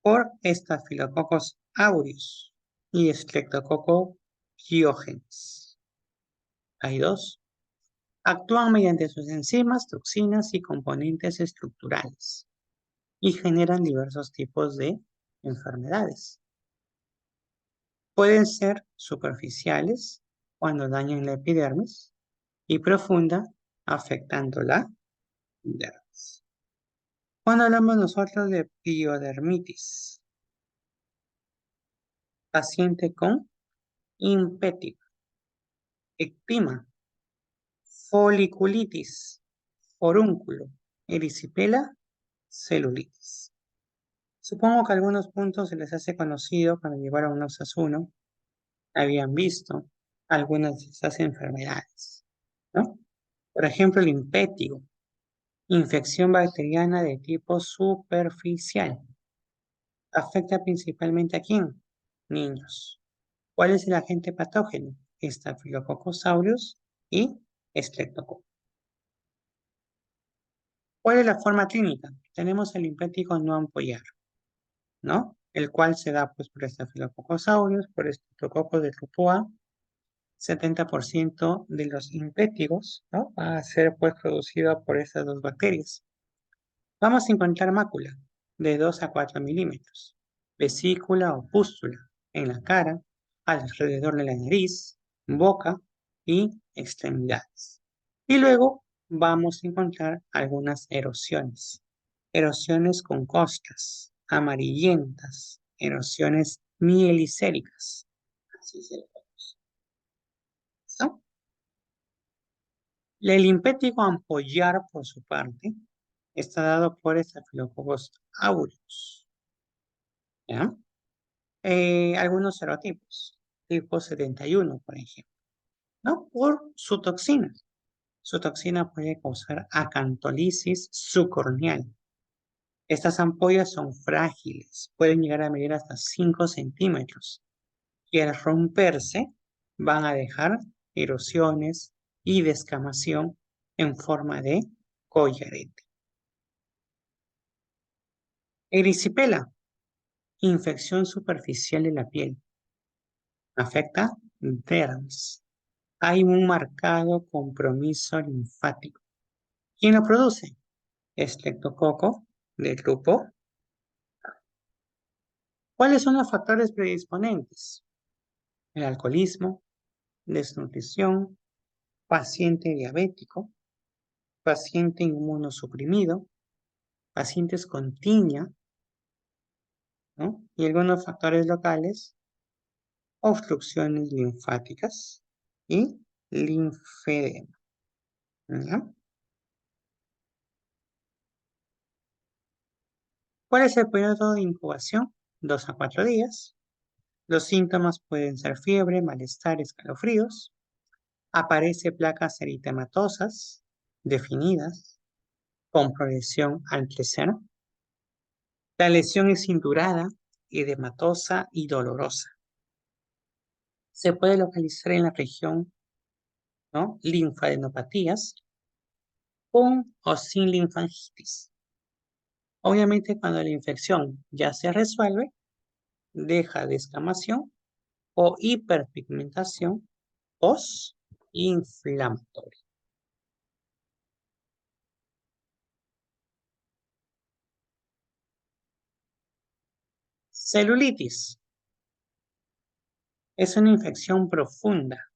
por Staphylococcus aureus y Streptococcus pyogenes. Hay dos. Actúan mediante sus enzimas, toxinas y componentes estructurales y generan diversos tipos de enfermedades. Pueden ser superficiales cuando dañan la epidermis y profunda afectando la dermis. Cuando hablamos nosotros de piodermitis, paciente con impétigo, ectima, foliculitis, forúnculo, erisipela, celulitis. Supongo que algunos puntos se les hace conocido cuando llegaron a Osasuno, habían visto algunas de estas enfermedades, ¿no? Por ejemplo, el impétigo, infección bacteriana de tipo superficial. Afecta principalmente a quién? Niños. ¿Cuál es el agente patógeno? Staphylococcus aureus y Streptococcus. ¿Cuál es la forma clínica? Tenemos el impético no ampollar, ¿no? El cual se da pues por Staphylococcus aureus, por Streptococcus de grupo A. 70% de los impétigos, ¿no? Va a ser pues producido por estas dos bacterias. Vamos a encontrar mácula de 2 a 4 milímetros, vesícula o pústula en la cara, alrededor de la nariz, boca y extremidades. Y luego vamos a encontrar algunas erosiones erosiones con costras, amarillentas, erosiones mielicéricas. Así se le conoce. ¿Listo? El linfático ampollar, por su parte, está dado por Staphylococcus aureus. ¿Ya? Algunos serotipos, tipo 71, por ejemplo, ¿no? Por su toxina. Su toxina puede causar acantolisis subcorneal. Estas ampollas son frágiles, pueden llegar a medir hasta 5 centímetros y al romperse van a dejar erosiones y descamación en forma de collarete. Erisipela, infección superficial de la piel. Afecta dermis. Hay un marcado compromiso linfático. ¿Quién lo produce? Estreptococo del grupo. ¿Cuáles son los factores predisponentes? El alcoholismo, desnutrición, paciente diabético, paciente inmunosuprimido, pacientes con tiña, ¿no? Y algunos factores locales, obstrucciones linfáticas y linfedema. ¿Ya? ¿Cuál es el periodo de incubación? 2 a 4 días. Los síntomas pueden ser fiebre, malestar, escalofríos. Aparece placas eritematosas definidas con progresión al crecer. La lesión es indurada, edematosa y dolorosa. Se puede localizar en la región, ¿no? Linfadenopatías con o sin linfangitis. Obviamente, cuando la infección ya se resuelve, deja descamación o hiperpigmentación post-inflamatoria. Celulitis es una infección profunda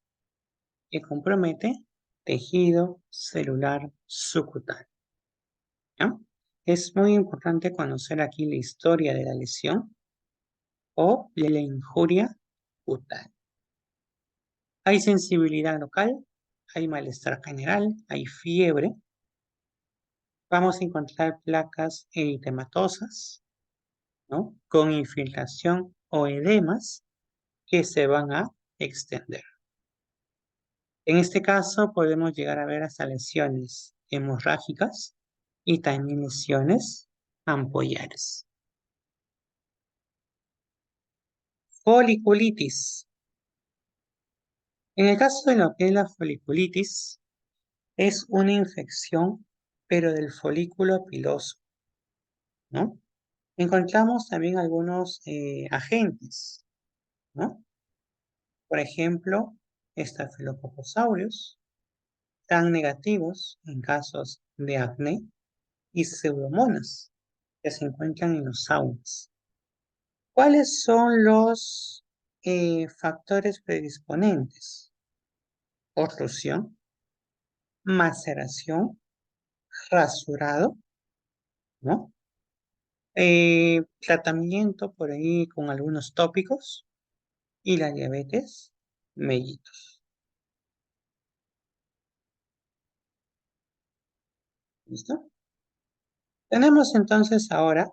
que compromete tejido celular subcutáneo. ¿Ya? Es muy importante conocer aquí la historia de la lesión o de la injuria cutánea. Hay sensibilidad local, hay malestar general, hay fiebre. Vamos a encontrar placas eritematosas, ¿no? Con infiltración o edemas que se van a extender. En este caso podemos llegar a ver hasta lesiones hemorrágicas y también lesiones ampollares. Foliculitis. En el caso de lo que es la foliculitis, es una infección, pero del folículo piloso, ¿no? Encontramos también algunos agentes, ¿no? Por ejemplo, Staphylococcus aureus, tan negativos en casos de acné, y pseudomonas que se encuentran en los saunas. ¿Cuáles son los factores predisponentes? Oclusión, maceración, rasurado, ¿no? Tratamiento por ahí con algunos tópicos y la diabetes mellitus. ¿Listo? Tenemos entonces ahora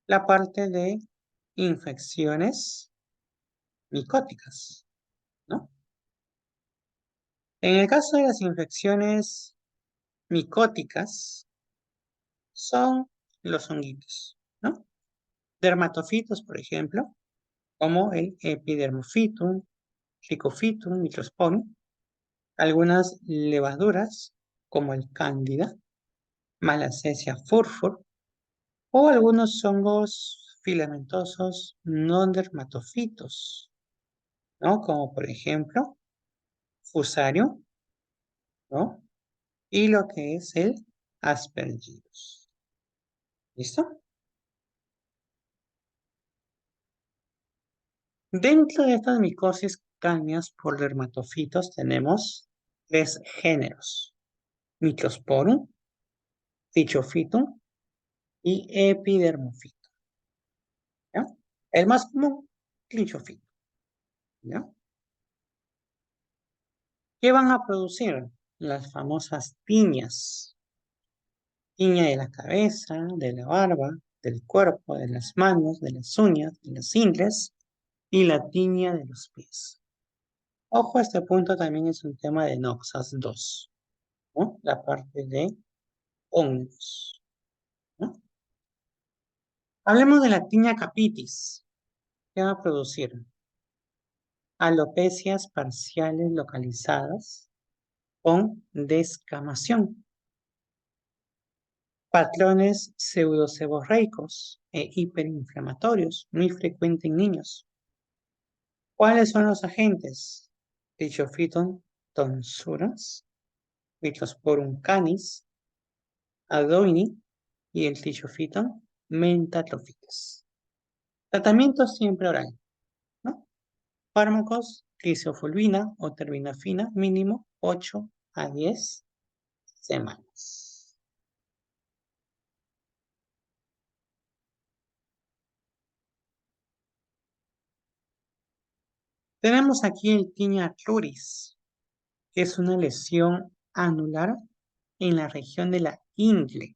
la parte de infecciones micóticas, ¿no? En el caso de las infecciones micóticas, son los honguitos, ¿no? Dermatofitos, por ejemplo, como el Epidermophytum, Rhicophytum, Microsporium, algunas levaduras, como el Cándida, Malassezia furfur, o algunos hongos filamentosos no dermatofitos, ¿no? Como por ejemplo, Fusarium, ¿no? Y lo que es el Aspergillus. ¿Listo? Dentro de estas micosis cutáneas por dermatofitos tenemos 3 géneros: Microsporum, trichofito y epidermofito. ¿Ya? El más común, trichofito. ¿Ya? ¿Qué van a producir? Las famosas tiñas. Tiña de la cabeza, de la barba, del cuerpo, de las manos, de las uñas, de las ingles y la tiña de los pies. Ojo, este punto también es un tema de Noxas 2, ¿no? La parte de hongos, ¿no? Hablemos de la tiña capitis. ¿Qué va a producir? Alopecias parciales localizadas con descamación. Patrones pseudoseborreicos e hiperinflamatorios, muy frecuente en niños. ¿Cuáles son los agentes? Trichophyton tonsurans, Microsporum canis, Adoini y el Trichophyton mentatrophites. Tratamiento siempre oral, ¿no? Fármacos, crisofulvina o terbinafina, mínimo 8 a 10 semanas. Tenemos aquí el tiña cruris, que es una lesión anular en la región de la ingle,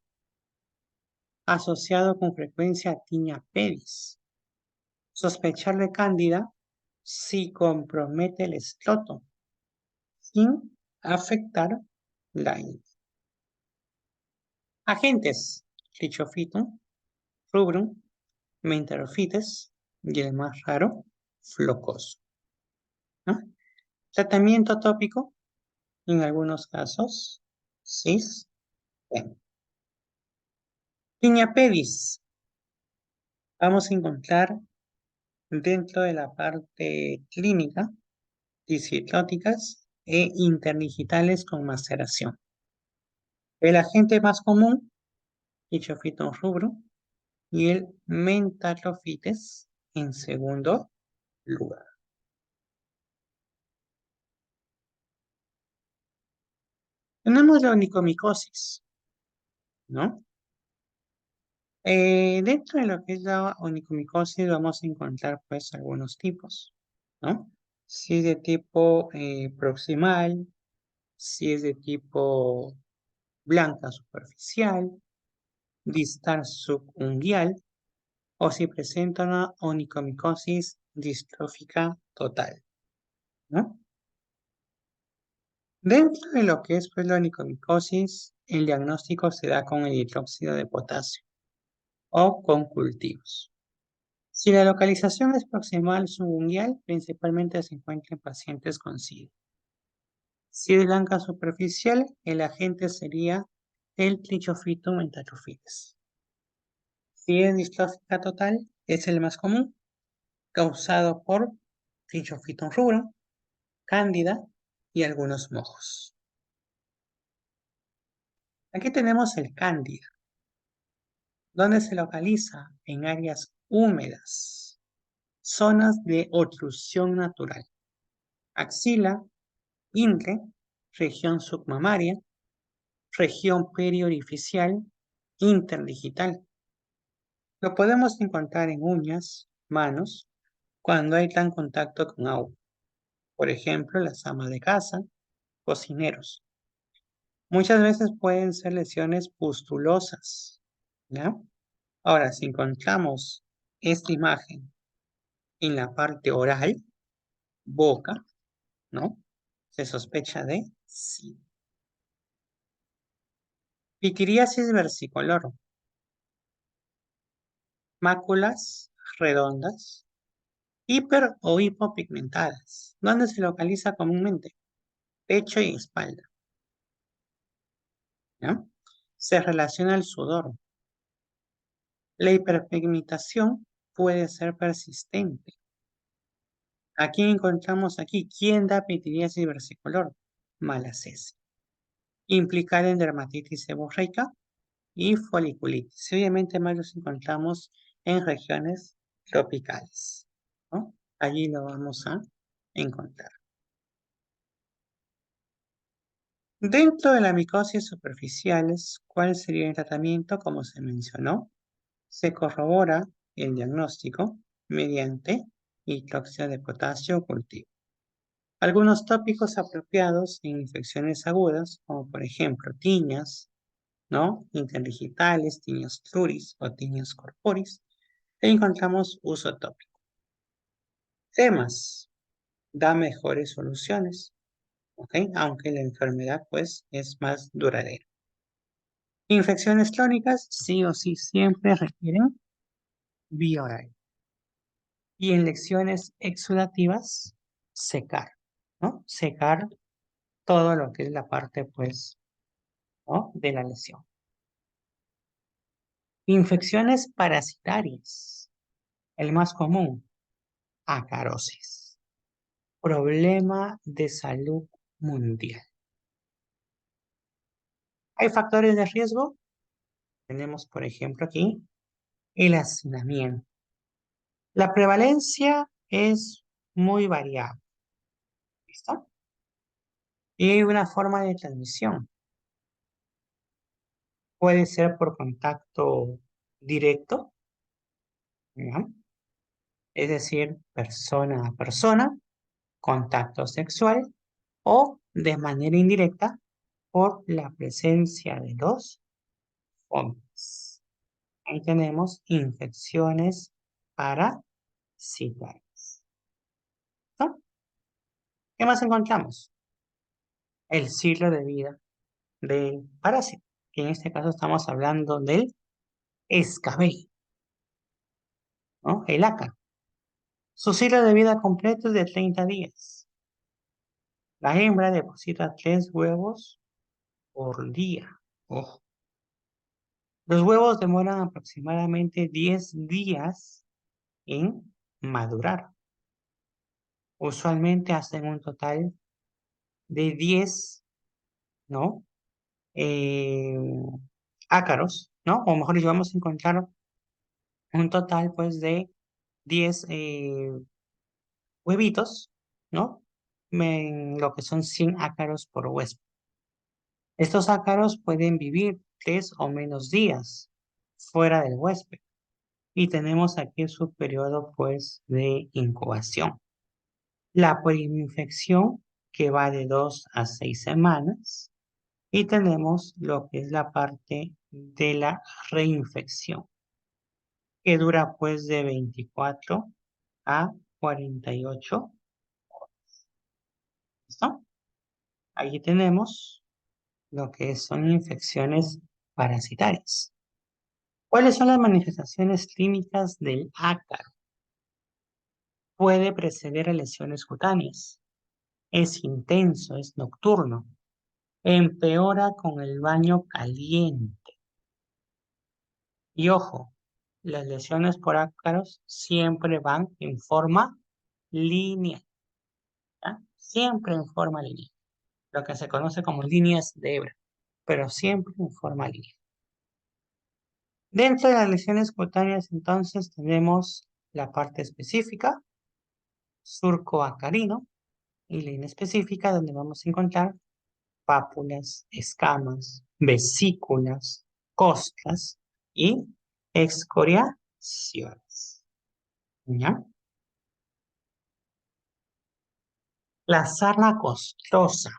asociado con frecuencia a tiña pedis. Sospechar de cándida si compromete el escroto, sin afectar la ingle. Agentes, Trichophyton, rubrum, Menterophytes y el más raro, flocoso, ¿no? Tratamiento tópico, en algunos casos, cis, Tiña pedis, vamos a encontrar dentro de la parte clínica disciptóticas e interdigitales con maceración. El agente más común, Trichophyton rubrum, y el Mentatrophites en segundo lugar. Tenemos la onicomicosis, ¿no? Dentro de lo que es la onicomicosis vamos a encontrar pues algunos tipos, ¿no? Si es de tipo proximal, si es de tipo blanca superficial, distal subunguial, o si presenta una onicomicosis distrófica total, ¿no? Dentro de lo que es pues, la onicomicosis, el diagnóstico se da con el hidróxido de potasio o con cultivos. Si la localización es proximal subunguial, principalmente se encuentra en pacientes con SIDA. Si es blanca superficial, el agente sería el Trichophyton mentatrophites. Si es distrófica total, es el más común, causado por Trichophyton rubrum, cándida y algunos mojos. Aquí tenemos el cándida, donde se localiza en áreas húmedas, zonas de oclusión natural, axila, ingle, región submamaria, región periorificial, interdigital. Lo podemos encontrar en uñas, manos, cuando hay tan contacto con agua. Por ejemplo, las amas de casa, cocineros. Muchas veces pueden ser lesiones pustulosas, ¿ya? Ahora, si encontramos esta imagen en la parte oral, boca, ¿no? Se sospecha de SIDA. Pitiriasis versicolor. Máculas redondas, hiper o hipopigmentadas. ¿Dónde se localiza comúnmente? Pecho y espalda, ¿ya? Se relaciona al sudor. La hiperpigmentación puede ser persistente. Aquí encontramos aquí, ¿quién da pitiriasis versicolor? Malacesia. Implicada en dermatitis seborreica y foliculitis. Obviamente más los encontramos en regiones tropicales, ¿no? Allí lo vamos a encontrar. Dentro de la micosis superficiales, ¿cuál sería el tratamiento? Como se mencionó, se corrobora el diagnóstico mediante hidróxido de potasio cultivo. Algunos tópicos apropiados en infecciones agudas, como por ejemplo tiñas, ¿no? Interdigitales, tiñas truris o tiñas corporis, encontramos uso tópico. Temas, da mejores soluciones, ¿ok? Aunque la enfermedad pues es más duradera. Infecciones crónicas, sí o sí, siempre requieren vía oral. Y en lecciones exudativas, secar, ¿no? Secar todo lo que es la parte, pues, ¿no? De la lesión. Infecciones parasitarias, el más común, acarosis. Problema de salud mundial. ¿Hay factores de riesgo? Tenemos, por ejemplo, aquí el hacinamiento. La prevalencia es muy variable. ¿Listo? Y hay una forma de transmisión. Puede ser por contacto directo, ¿ya? Es decir, persona a persona, contacto sexual, o de manera indirecta por la presencia de los hombres. Ahí tenemos infecciones parasitarias. ¿No? ¿Qué más encontramos? El ciclo de vida del parásito, que en este caso estamos hablando del escabel, ¿no? El ácaro. Su ciclo de vida completo es de 30 días. La hembra deposita 3 huevos por día. Ojo. Los huevos demoran aproximadamente 10 días en madurar. Usualmente hacen un total de 10, ¿no? Eh, ácaros, ¿no? O mejor dicho, vamos a encontrar un total, pues, de 10 huevitos, ¿no? En lo que son 100 ácaros por huésped. Estos ácaros pueden vivir 3 o menos días fuera del huésped. Y tenemos aquí su periodo, pues, de incubación. La preinfección, que va de 2 a 6 semanas. Y tenemos lo que es la parte de la reinfección, que dura, pues, de 24 a 48. ¿Listo? Allí tenemos lo que son infecciones parasitarias. ¿Cuáles son las manifestaciones clínicas del ácaro? Puede preceder a lesiones cutáneas. Es intenso, es nocturno. Empeora con el baño caliente. Y ojo, las lesiones por ácaros siempre van en forma lineal, ¿ya? Siempre en forma lineal. Lo que se conoce como líneas de hebra, pero siempre en forma lineal. Dentro de las lesiones cutáneas, entonces, tenemos la parte específica, surco acarino, y la inespecífica, donde vamos a encontrar pápulas, escamas, vesículas, costras y excoriaciones. ¿Ya? La sarna costosa,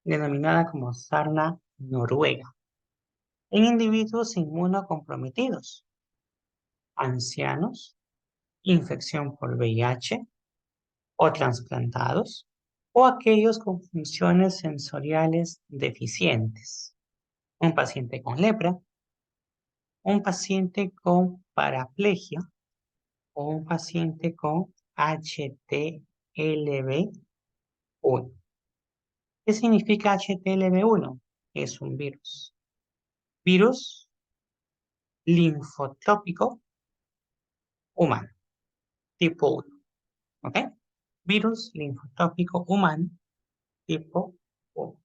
denominada como sarna noruega, en individuos inmunocomprometidos, ancianos, infección por VIH o trasplantados, o aquellos con funciones sensoriales deficientes. Un paciente con lepra, un paciente con paraplegia o un paciente con HTLV1. ¿Qué significa HTLV1? Es un virus. Virus linfotrópico humano, tipo 1. ¿Ok? Virus linfotrópico humano, tipo 1.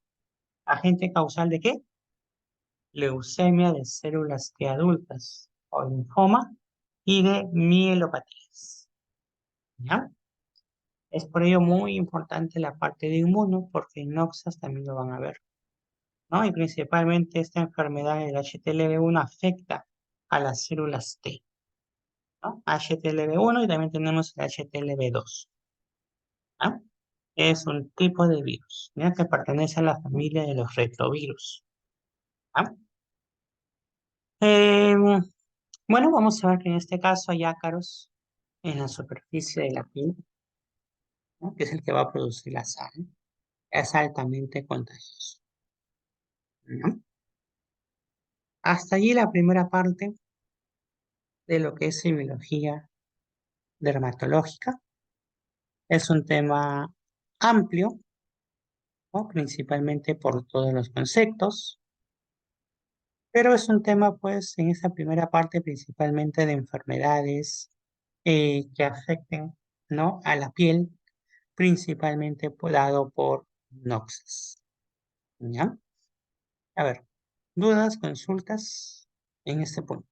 ¿Agente causal de qué? Leucemia de células T adultas o linfoma y de mielopatías. ¿Ya? Es por ello muy importante la parte de inmuno, porque en Noxas también lo van a ver. ¿no? Y principalmente esta enfermedad del HTLV1 afecta a las células T, ¿no? HTLV1 y también tenemos el HTLV2, ¿ah? Es un tipo de virus, ¿ya? Que pertenece a la familia de los retrovirus, ¿ah? Eh, bueno, vamos a ver que en este caso hay ácaros en la superficie de la piel, ¿no? Que es el que va a producir la sal. Es altamente contagioso, ¿no? Hasta allí la primera parte de lo que es semiología dermatológica. Es un tema amplio, ¿no? Principalmente por todos los conceptos, pero es un tema, pues, en esa primera parte principalmente de enfermedades que afecten, ¿no? A la piel, principalmente dado por noxes, ¿ya? A ver, dudas, consultas en este punto.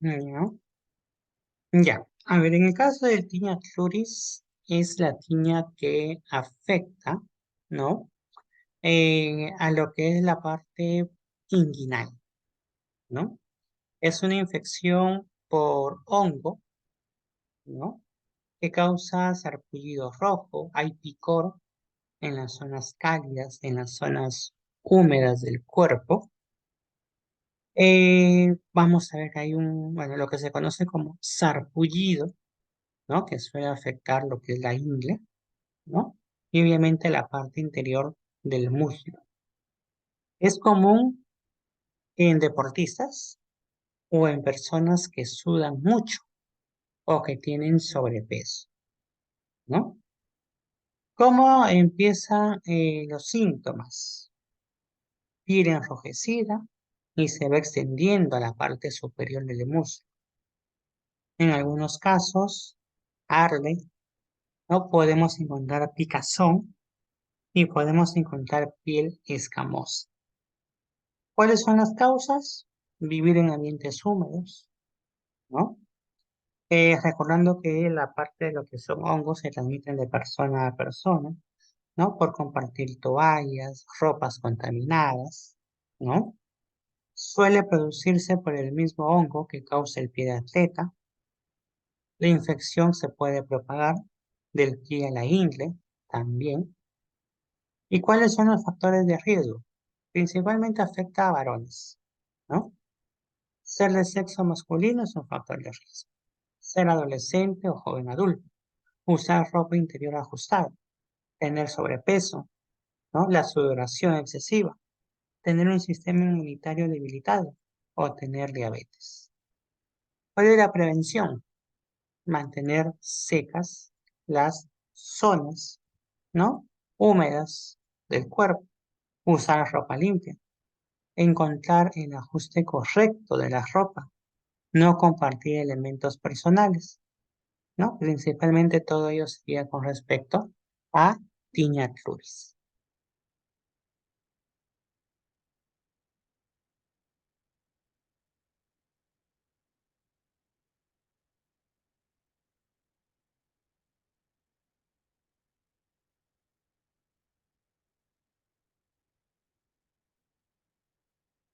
¿Ya? Ya, a ver, en el caso de tiña fluoris, es la tiña que afecta, ¿no? A lo que es la parte inguinal, ¿no? Es una infección por hongo, ¿no? Que causa sarpullido rojo, hay picor en las zonas cálidas, en las zonas húmedas del cuerpo. Vamos a ver que hay bueno, lo que se conoce como sarpullido, ¿no? Que suele afectar lo que es la ingle, ¿no? Y obviamente la parte interior del muslo. Es común en deportistas o en personas que sudan mucho o que tienen sobrepeso, ¿no? ¿Cómo empiezan los síntomas? Piel enrojecida y se va extendiendo a la parte superior del muslo. En algunos casos, arde, ¿no? Podemos encontrar picazón y podemos encontrar piel escamosa. ¿Cuáles son las causas? Vivir en ambientes húmedos, ¿no? Recordando que la parte de lo que son hongos se transmiten de persona a persona, ¿no? Por compartir toallas, ropas contaminadas, ¿no? Suele producirse por el mismo hongo que causa el pie de atleta. La infección se puede propagar del pie a la ingle también. ¿Y cuáles son los factores de riesgo? Principalmente afecta a varones, ¿no? Ser de sexo masculino es un factor de riesgo. Ser adolescente o joven adulto. Usar ropa interior ajustada. Tener sobrepeso, ¿no? La sudoración excesiva. Tener un sistema inmunitario debilitado o tener diabetes. ¿Cuál es la prevención? Mantener secas las zonas, ¿no? Húmedas del cuerpo. Usar ropa limpia. Encontrar el ajuste correcto de la ropa. No compartir elementos personales, ¿no? Principalmente todo ello sería con respecto a Tiña Cruz.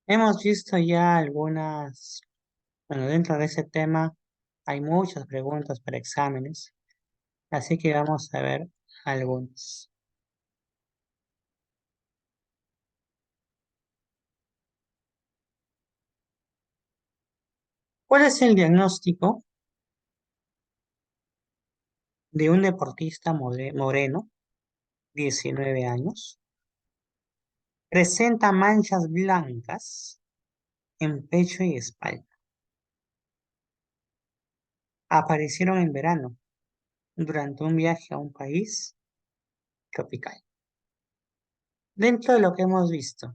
Hemos visto ya algunas, bueno, dentro de ese tema hay muchas preguntas para exámenes, así que vamos a ver algunas. ¿Cuál es el diagnóstico de un deportista moreno 19 años. Presenta manchas blancas en pecho y espalda. Aparecieron en verano durante un viaje a un país tropical. Dentro de lo que hemos visto,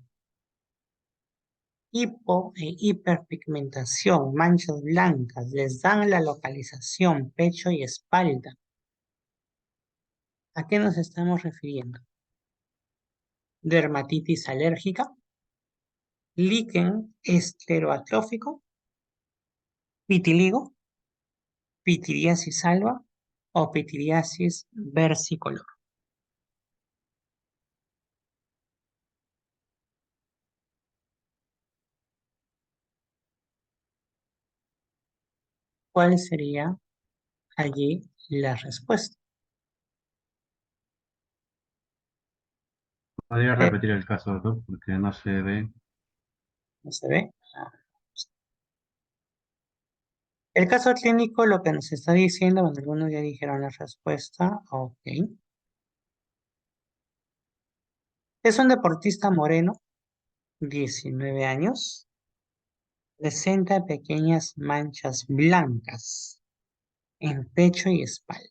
hipo e hiperpigmentación, manchas blancas, les dan la localización pecho y espalda. ¿A qué nos estamos refiriendo? Dermatitis alérgica, líquen escleroatrófico, vitiligo, pitiriasis alba o pitiriasis versicolor. ¿Cuál sería allí la respuesta? ¿Podría Eh, repetir el caso, doctor? Porque no se ve. ¿No se ve? Ah. El caso clínico lo que nos está diciendo, bueno, algunos ya dijeron la respuesta, ok. Es un deportista moreno, 19 años, presenta pequeñas manchas blancas en pecho y espalda.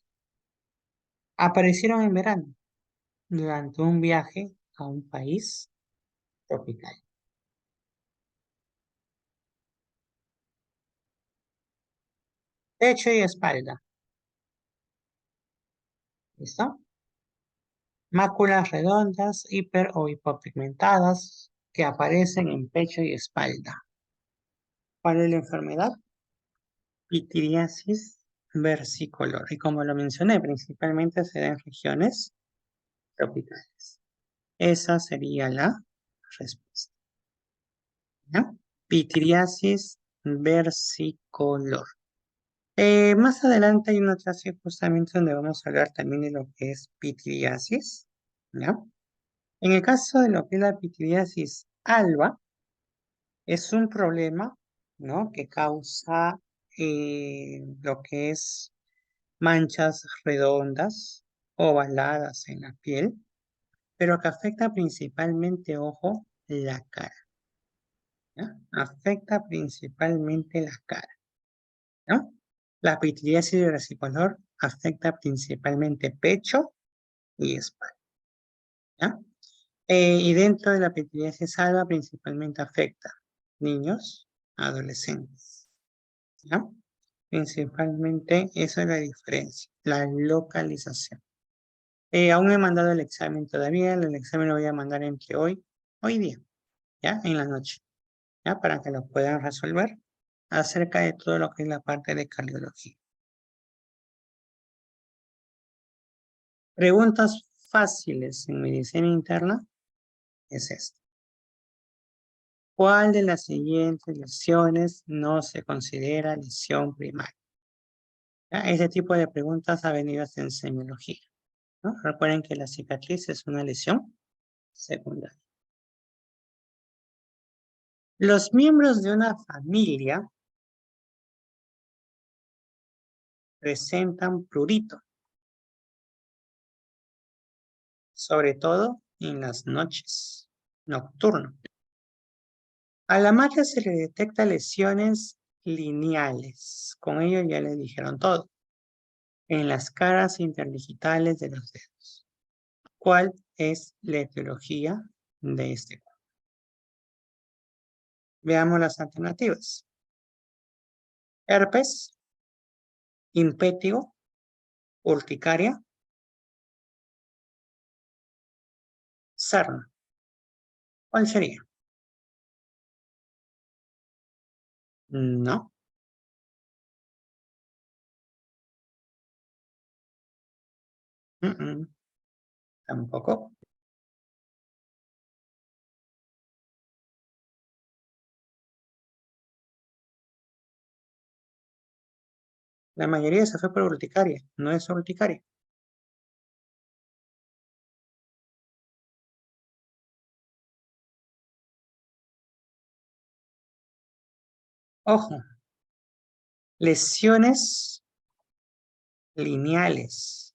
Aparecieron en verano durante un viaje a un país tropical. Pecho y espalda. ¿Listo? Máculas redondas, hiper o hipopigmentadas que aparecen en pecho y espalda. ¿Cuál es la enfermedad? Pitiriasis versicolor. Y como lo mencioné, principalmente se da en regiones tropicales. Esa sería la respuesta. ¿Ya? Pitiriasis versicolor. Más adelante hay una clase justamente donde vamos a hablar también de lo que es pitiriasis. ¿Ya? En el caso de lo que es la pitiriasis alba, es un problema, ¿no? Que causa lo que es manchas redondas, ovaladas en la piel, pero que afecta principalmente, ojo, la cara. ¿Ya? Afecta principalmente la cara, ¿no? La pitiriasis versicolor afecta principalmente pecho y espalda, ¿ya? Y dentro de la pitiriasis alba principalmente afecta niños, adolescentes, ¿ya? Principalmente esa es la diferencia, la localización. Aún no he mandado el examen todavía, el examen lo voy a mandar entre hoy día, ¿ya? En la noche, ¿ya? Para que lo puedan resolver acerca de todo lo que es la parte de cardiología. Preguntas fáciles en medicina interna es esta. ¿Cuál de las siguientes lesiones no se considera lesión primaria? ¿Ya? Ese tipo de preguntas ha venido hasta en semiología, ¿no? Recuerden que la cicatriz es una lesión secundaria. Los miembros de una familia presentan prurito, sobre todo en las noches, nocturno. A la magia se le detecta lesiones lineales, con ello ya les dijeron todo, en las caras interdigitales de los dedos. ¿Cuál es la etiología de este cuadro? Veamos las alternativas. Herpes, impétigo, urticaria, sarna. ¿Cuál sería? No. Tampoco. La mayoría se fue por urticaria, no es urticaria. Ojo, lesiones lineales.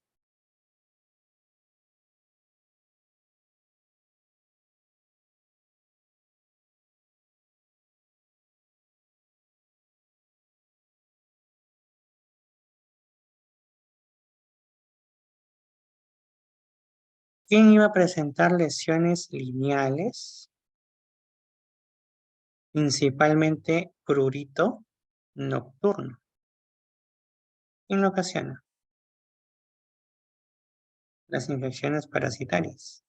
¿Quién iba a presentar lesiones lineales? Principalmente prurito nocturno. ¿Quién lo ocasiona? Las infecciones parasitarias.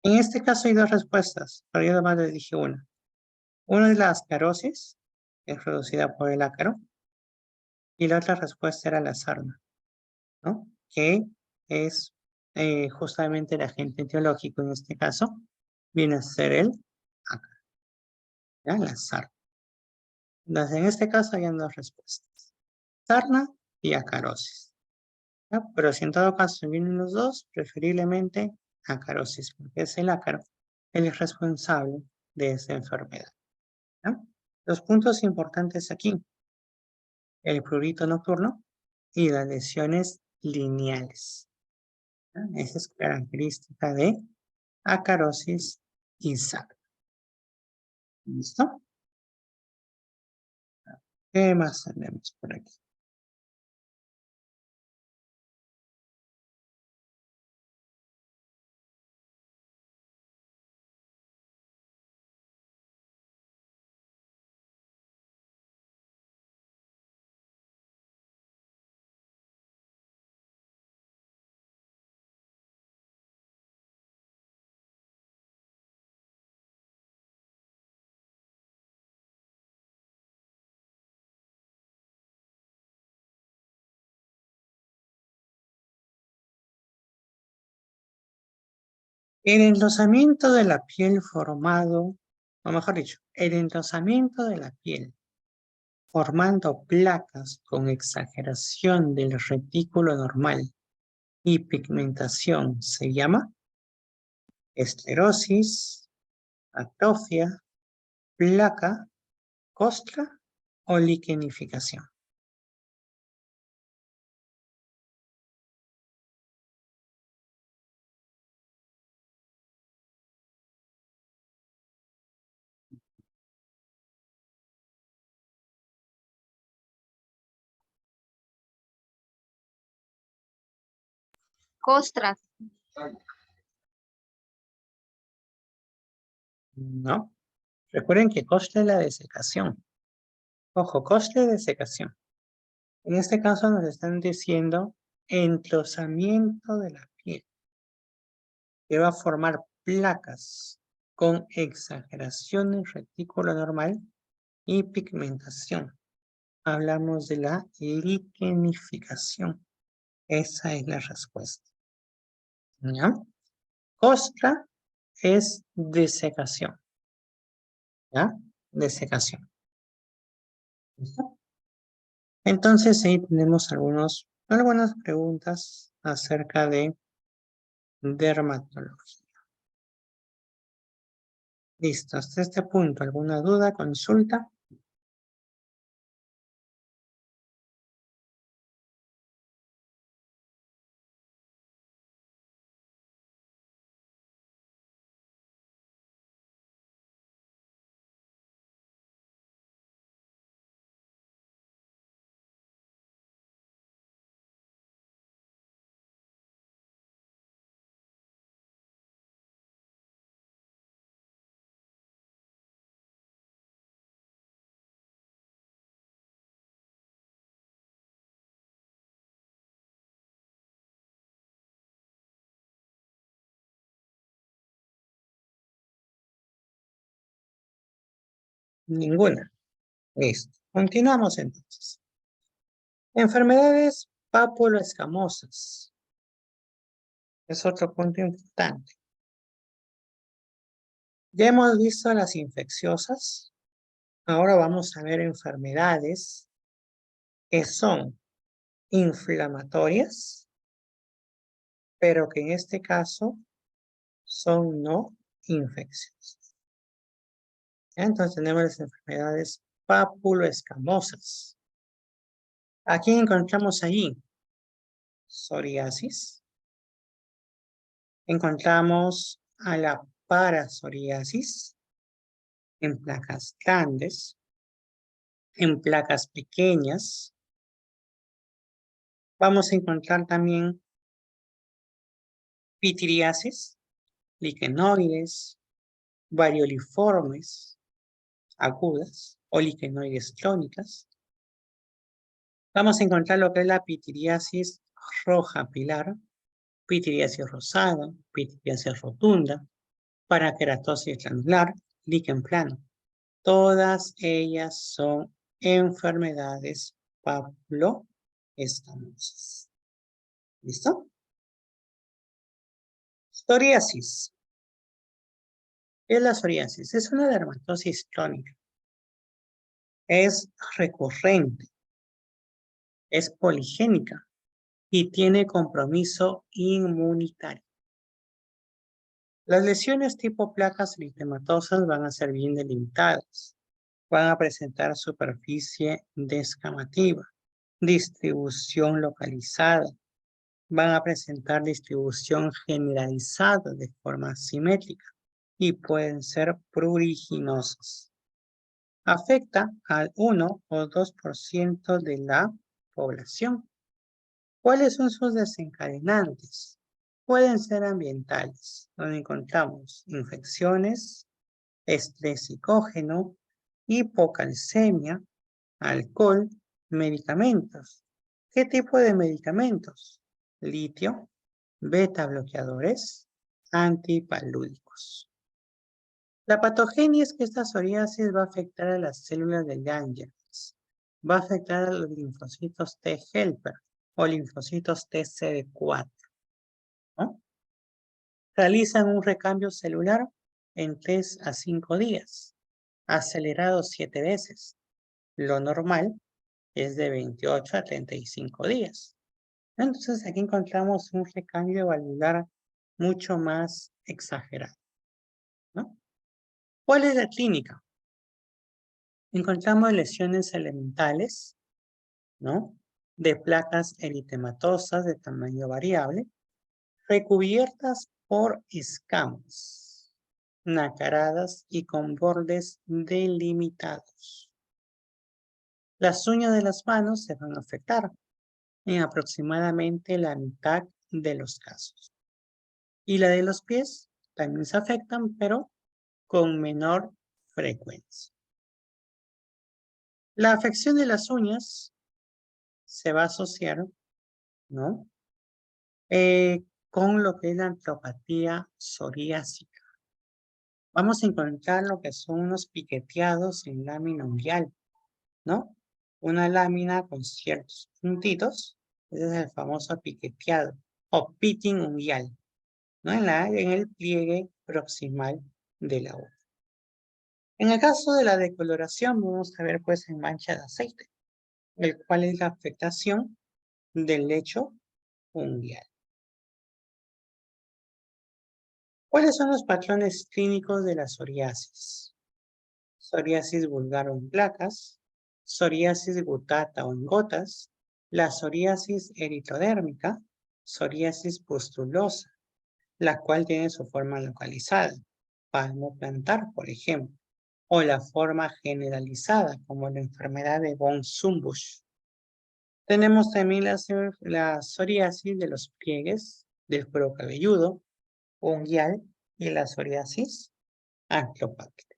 En este caso hay dos respuestas, pero yo nomás les dije una. Una es la ascarosis, que es producida por el ácaro, y la otra respuesta era la sarna, ¿no? Que es justamente el agente etiológico en este caso, viene a ser el ácaro, ¿ya? La sarna. Entonces, en este caso hay dos respuestas, sarna y acarosis, ¿ya? Pero si en todo caso vienen los dos, preferiblemente acarosis, porque es el ácaro el responsable de esa enfermedad, ¿ya? Los puntos importantes aquí, el prurito nocturno y las lesiones lineales, ¿ya? Esa es característica de acarosis y sarna. ¿Listo? ¿Qué más tenemos por aquí? El enlosamiento de la piel formado, o mejor dicho, el enlosamiento de la piel formando placas con exageración del retículo normal y pigmentación se llama esclerosis, atrofia, placa, costra o liquenificación. Costras. No. Recuerden que costra es la desecación. Ojo, costra es desecación. En este caso nos están diciendo enlosamiento de la piel, que va a formar placas con exageración en retículo normal y pigmentación. Hablamos de la liquenificación. Esa es la respuesta. ¿Ya? Costra es desecación. ¿Ya? Desecación. ¿Listo? Entonces ahí tenemos algunas preguntas acerca de dermatología. Listo, hasta este punto, ¿alguna duda, consulta? Ninguna. Listo. Continuamos entonces. Enfermedades papuloescamosas. Es otro punto importante. Ya hemos visto las infecciosas. Ahora vamos a ver enfermedades que son inflamatorias, pero que en este caso son no infecciosas. Entonces tenemos las enfermedades papuloescamosas. ¿A quién encontramos allí? Psoriasis. Encontramos a la parasoriasis en placas grandes, en placas pequeñas. Vamos a encontrar también pitiriasis, liquenoides, varioliformes agudas o liquenoides crónicas. Vamos a encontrar lo que es la pitiriasis roja pilar, pitiriasis rosada, pitiriasis rotunda, paraqueratosis granular, líquen plano. Todas ellas son enfermedades papuloescamosas. ¿Listo? Psoriasis. ¿Qué es la psoriasis? Es una dermatosis crónica. Es recurrente. Es poligénica y tiene compromiso inmunitario. Las lesiones tipo placas eritematosas van a ser bien delimitadas. Van a presentar superficie descamativa, distribución localizada. Van a presentar distribución generalizada de forma simétrica y pueden ser pruriginosas. Afecta al 1 o 2% de la población. ¿Cuáles son sus desencadenantes? Pueden ser ambientales, donde encontramos infecciones, estrés psicógeno, hipocalcemia, alcohol, medicamentos. ¿Qué tipo de medicamentos? Litio, beta bloqueadores, antipalúdicos. La patogenia es que esta psoriasis va a afectar a las células de Langerhans, va a afectar a los linfocitos T helper o linfocitos TCD4, ¿no? Realizan un recambio celular en 3 a 5 días, acelerado 7 veces. Lo normal es de 28 a 35 días. Entonces aquí encontramos un recambio valvular mucho más exagerado, ¿no? ¿Cuál es la clínica? Encontramos lesiones elementales, ¿no? De placas eritematosas de tamaño variable, recubiertas por escamas, nacaradas y con bordes delimitados. Las uñas de las manos se van a afectar en aproximadamente la mitad de los casos. Y la de los pies también se afectan, pero con menor frecuencia. La afección de las uñas se va a asociar, ¿no? Con lo que es la artropatía psoriásica. Vamos a encontrar lo que son unos piqueteados en lámina unguial, ¿no? Una lámina con ciertos puntitos, ese es el famoso piqueteado o pitting unguial, ¿no? En el pliegue proximal de la uña. En el caso de la decoloración, vamos a ver pues en mancha de aceite, el cual es la afectación del lecho unguial. ¿Cuáles son los patrones clínicos de la psoriasis? Psoriasis vulgar o en placas, psoriasis gutata o en gotas, la psoriasis eritrodérmica, psoriasis pustulosa, la cual tiene su forma localizada, palmo plantar, por ejemplo, o la forma generalizada, como la enfermedad de von Sumbusch. Tenemos también la psoriasis de los pliegues del cuero cabelludo, unguial y la psoriasis angiopática.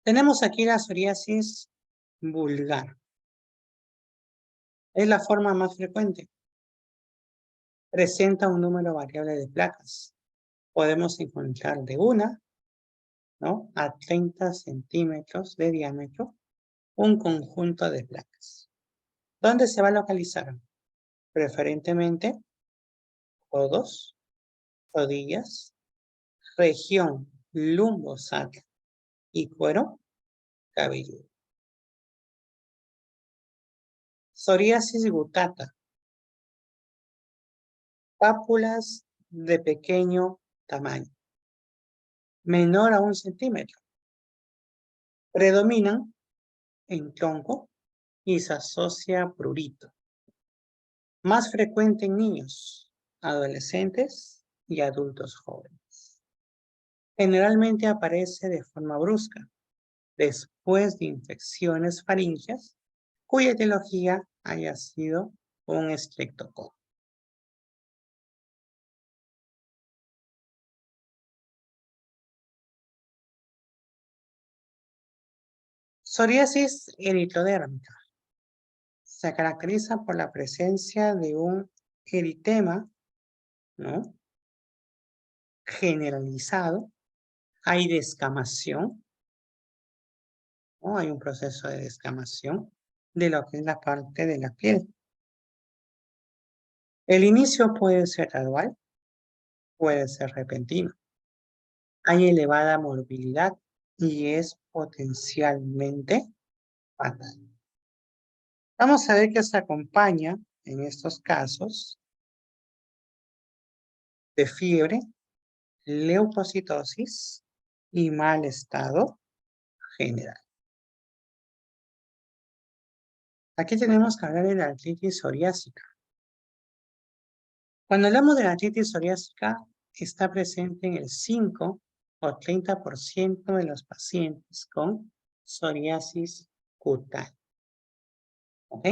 Tenemos aquí la psoriasis vulgar. Es la forma más frecuente. Presenta un número variable de placas. Podemos encontrar de 1, ¿no?, a 30 centímetros de diámetro un conjunto de placas. ¿Dónde se va a localizar? Preferentemente codos, rodillas, región lumbosacra y cuero cabelludo. Psoriasis gutata. Pápulas de pequeño tamaño, menor a 1 centímetro. Predominan en tronco y se asocia a prurito. Más frecuente en niños, adolescentes y adultos jóvenes. Generalmente aparece de forma brusca, después de infecciones faríngeas, cuya etiología haya sido un estreptococo. Psoriasis eritrodérmica. Se caracteriza por la presencia de un eritema, ¿no? Generalizado. Hay descamación, ¿no? Hay un proceso de descamación de lo que es la parte de la piel. El inicio puede ser gradual, puede ser repentino. Hay elevada morbilidad y es potencialmente fatal. Vamos a ver qué se acompaña en estos casos de fiebre, leucocitosis y mal estado general. Aquí tenemos que hablar de la artritis psoriásica. Cuando hablamos de la artritis psoriásica, está presente en el 5 o 30% de los pacientes con psoriasis cutánea. ¿Ok?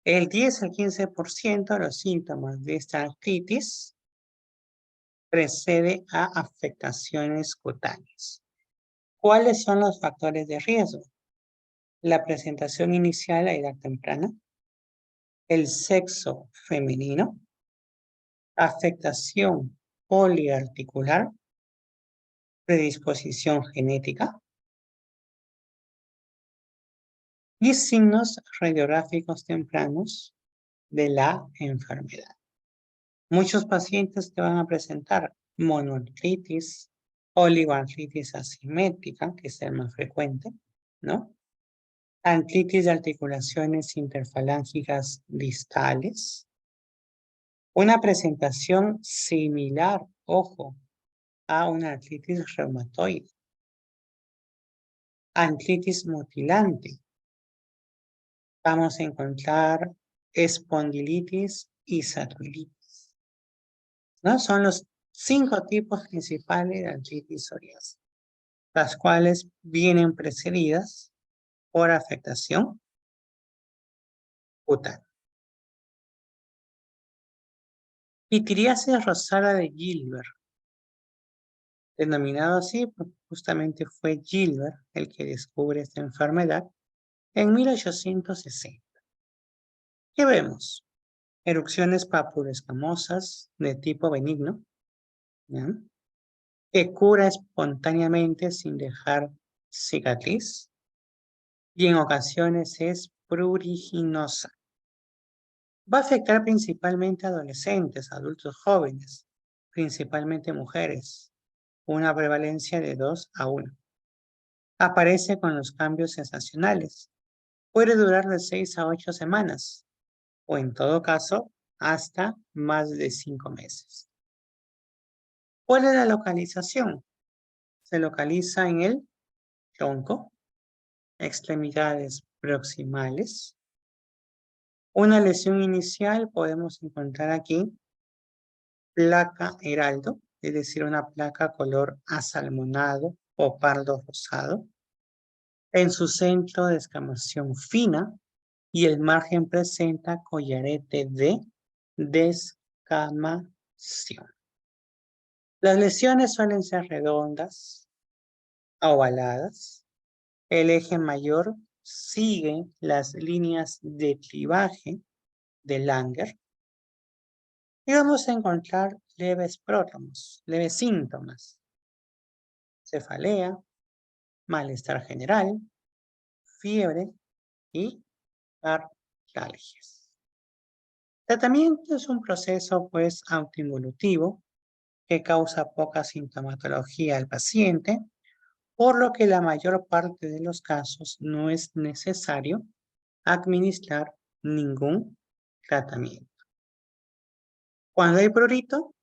El 10 al 15% de los síntomas de esta artritis precede a afectaciones cutáneas. ¿Cuáles son los factores de riesgo? La presentación inicial a edad temprana, el sexo femenino, afectación poliarticular, predisposición genética y signos radiográficos tempranos de la enfermedad. Muchos pacientes te van a presentar monoartritis, oligoartritis asimétrica, que es el más frecuente, ¿no? Artritis de articulaciones interfalángicas distales. Una presentación similar, ojo, a una artritis reumatoide. Artritis mutilante. Vamos a encontrar espondilitis y satulitis, ¿no? Son los 5 tipos principales de artritis psoriásica, las cuales vienen precedidas por afectación cutánea. Pitiriasis rosada de Gilbert, denominado así porque justamente fue Gilbert el que descubre esta enfermedad en 1860. ¿Qué vemos? Erupciones papuloescamosas de tipo benigno, ¿ya? Que cura espontáneamente sin dejar cicatriz y en ocasiones es pruriginosa. Va a afectar principalmente a adolescentes, adultos jóvenes, principalmente mujeres, una prevalencia de 2 a 1. Aparece con los cambios sensacionales. Puede durar de 6 a 8 semanas o en todo caso hasta más de 5 meses. ¿Cuál es la localización? Se localiza en el tronco, extremidades proximales. Una lesión inicial podemos encontrar aquí placa heraldo, es decir, una placa color asalmonado o pardo rosado. En su centro de escamación fina y el margen presenta collarete de descamación. Las lesiones suelen ser redondas, ovaladas. El eje mayor sigue las líneas de clivaje de Langer y vamos a encontrar leves pródromos, leves síntomas. Cefalea, malestar general, fiebre y artralgias. Tratamiento es un proceso pues autoinvolutivo que causa poca sintomatología al paciente, por lo que la mayor parte de los casos no es necesario administrar ningún tratamiento. Cuando hay prurito,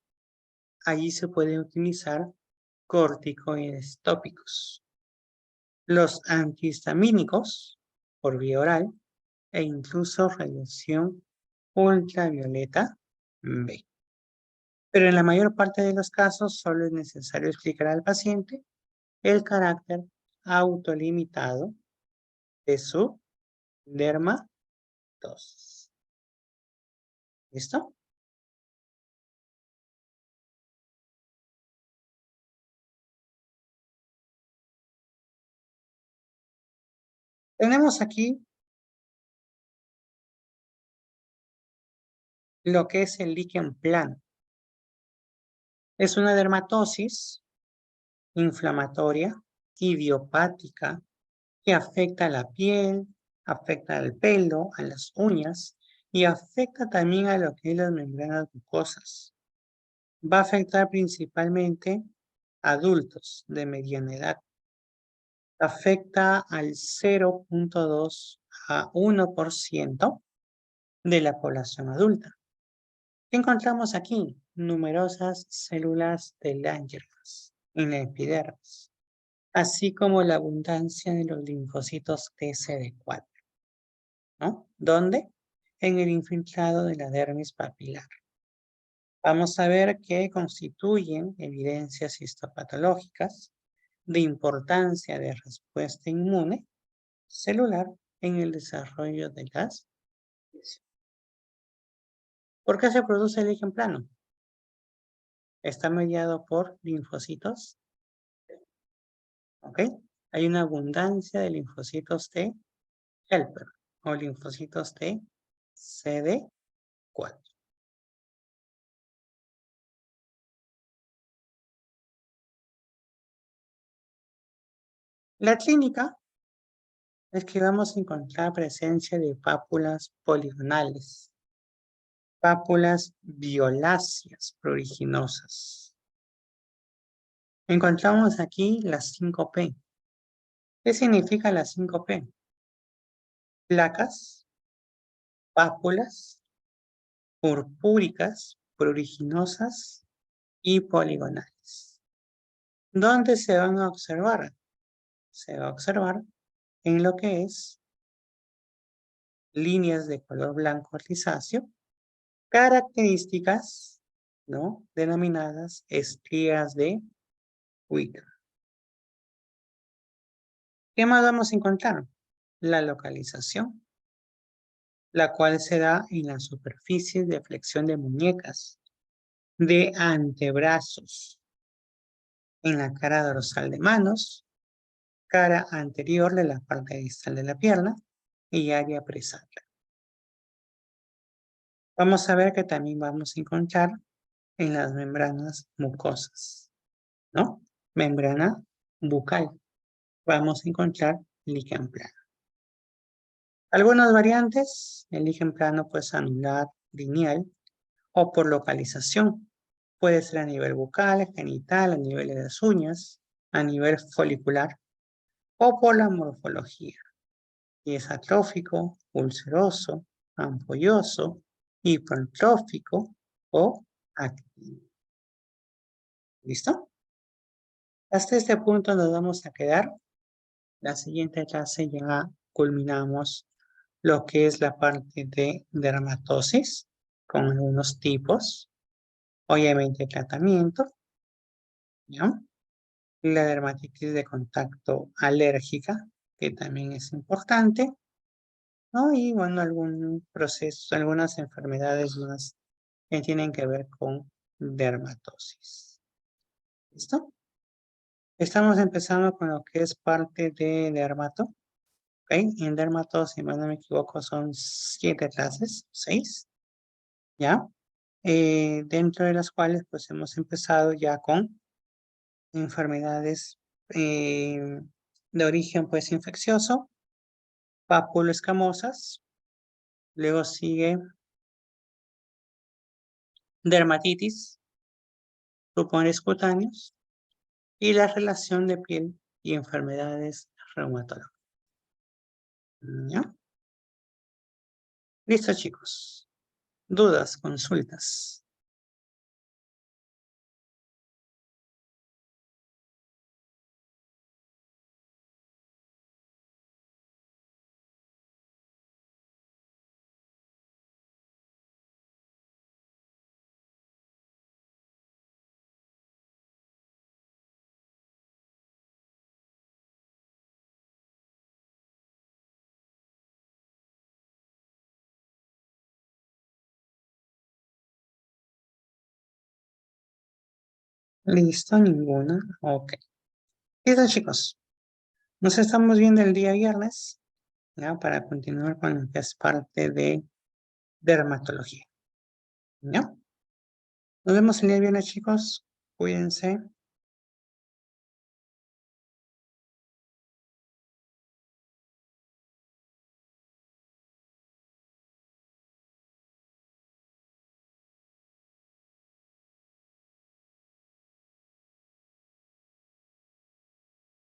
allí se pueden utilizar corticoides tópicos, los antihistamínicos por vía oral e incluso radiación ultravioleta B. Pero en la mayor parte de los casos solo es necesario explicar al paciente el carácter autolimitado de su dermatosis. ¿Listo? Tenemos aquí lo que es el líquen plano. Es una dermatosis inflamatoria, idiopática, que afecta a la piel, afecta al pelo, a las uñas y afecta también a lo que es las membranas mucosas. Va a afectar principalmente a adultos de mediana edad. Afecta al 0.2 a 1% de la población adulta. ¿Qué encontramos aquí? Numerosas células telangiectas en la epidermis, así como la abundancia de los linfocitos TCD4, ¿no? ¿Dónde? En el infiltrado de la dermis papilar. Vamos a ver qué constituyen evidencias histopatológicas de importancia de respuesta inmune celular en el desarrollo de las lesiones. ¿Por qué se produce el líquen plano? Está mediado por linfocitos, ¿ok? Hay una abundancia de linfocitos T helper o linfocitos T CD4. La clínica es que vamos a encontrar presencia de pápulas poligonales, pápulas violáceas pruriginosas. Encontramos aquí las 5P. ¿Qué significa las 5P? Placas, pápulas, purpúricas, pruriginosas y poligonales. ¿Dónde se van a observar? Se va a observar en lo que es líneas de color blanco grisáceo, características, ¿no? Denominadas estrías de Wicker. ¿Qué más vamos a encontrar? La localización, la cual se da en las superficies de flexión de muñecas, de antebrazos, en la cara dorsal de manos, cara anterior de la parte distal de la pierna y área presacral. Vamos a ver que también vamos a encontrar en las membranas mucosas, ¿no? Membrana bucal. Vamos a encontrar líquen plano. Algunas variantes, el líquen plano puede ser anular, lineal o por localización. Puede ser a nivel bucal, genital, a nivel de las uñas, a nivel folicular o por la morfología. Y es atrófico, ulceroso, ampolloso, hipertrófico o activo. ¿Listo? Hasta este punto nos vamos a quedar. La siguiente clase ya culminamos lo que es la parte de dermatosis con algunos tipos, obviamente tratamiento, ¿ya? La dermatitis de contacto alérgica, que también es importante, ¿no? Y bueno, algún proceso, algunas enfermedades más que tienen que ver con dermatosis. ¿Listo? Estamos empezando con lo que es parte de dermato. ¿Ok? En dermato, si mal no me equivoco, son 7 clases, 6, ¿ya? Dentro de las cuales pues hemos empezado ya con enfermedades de origen pues infeccioso, pápulo-escamosas, luego sigue dermatitis, rumores cutáneos y la relación de piel y enfermedades reumatológicas. ¿Ya? Listo, chicos. ¿Dudas, consultas? Listo, ninguna. Ok. Listo, chicos. Nos estamos viendo el día viernes. ¿ya? Para continuar con lo que es parte de dermatología. ¿Ya? Nos vemos el día de viernes, chicos. Cuídense.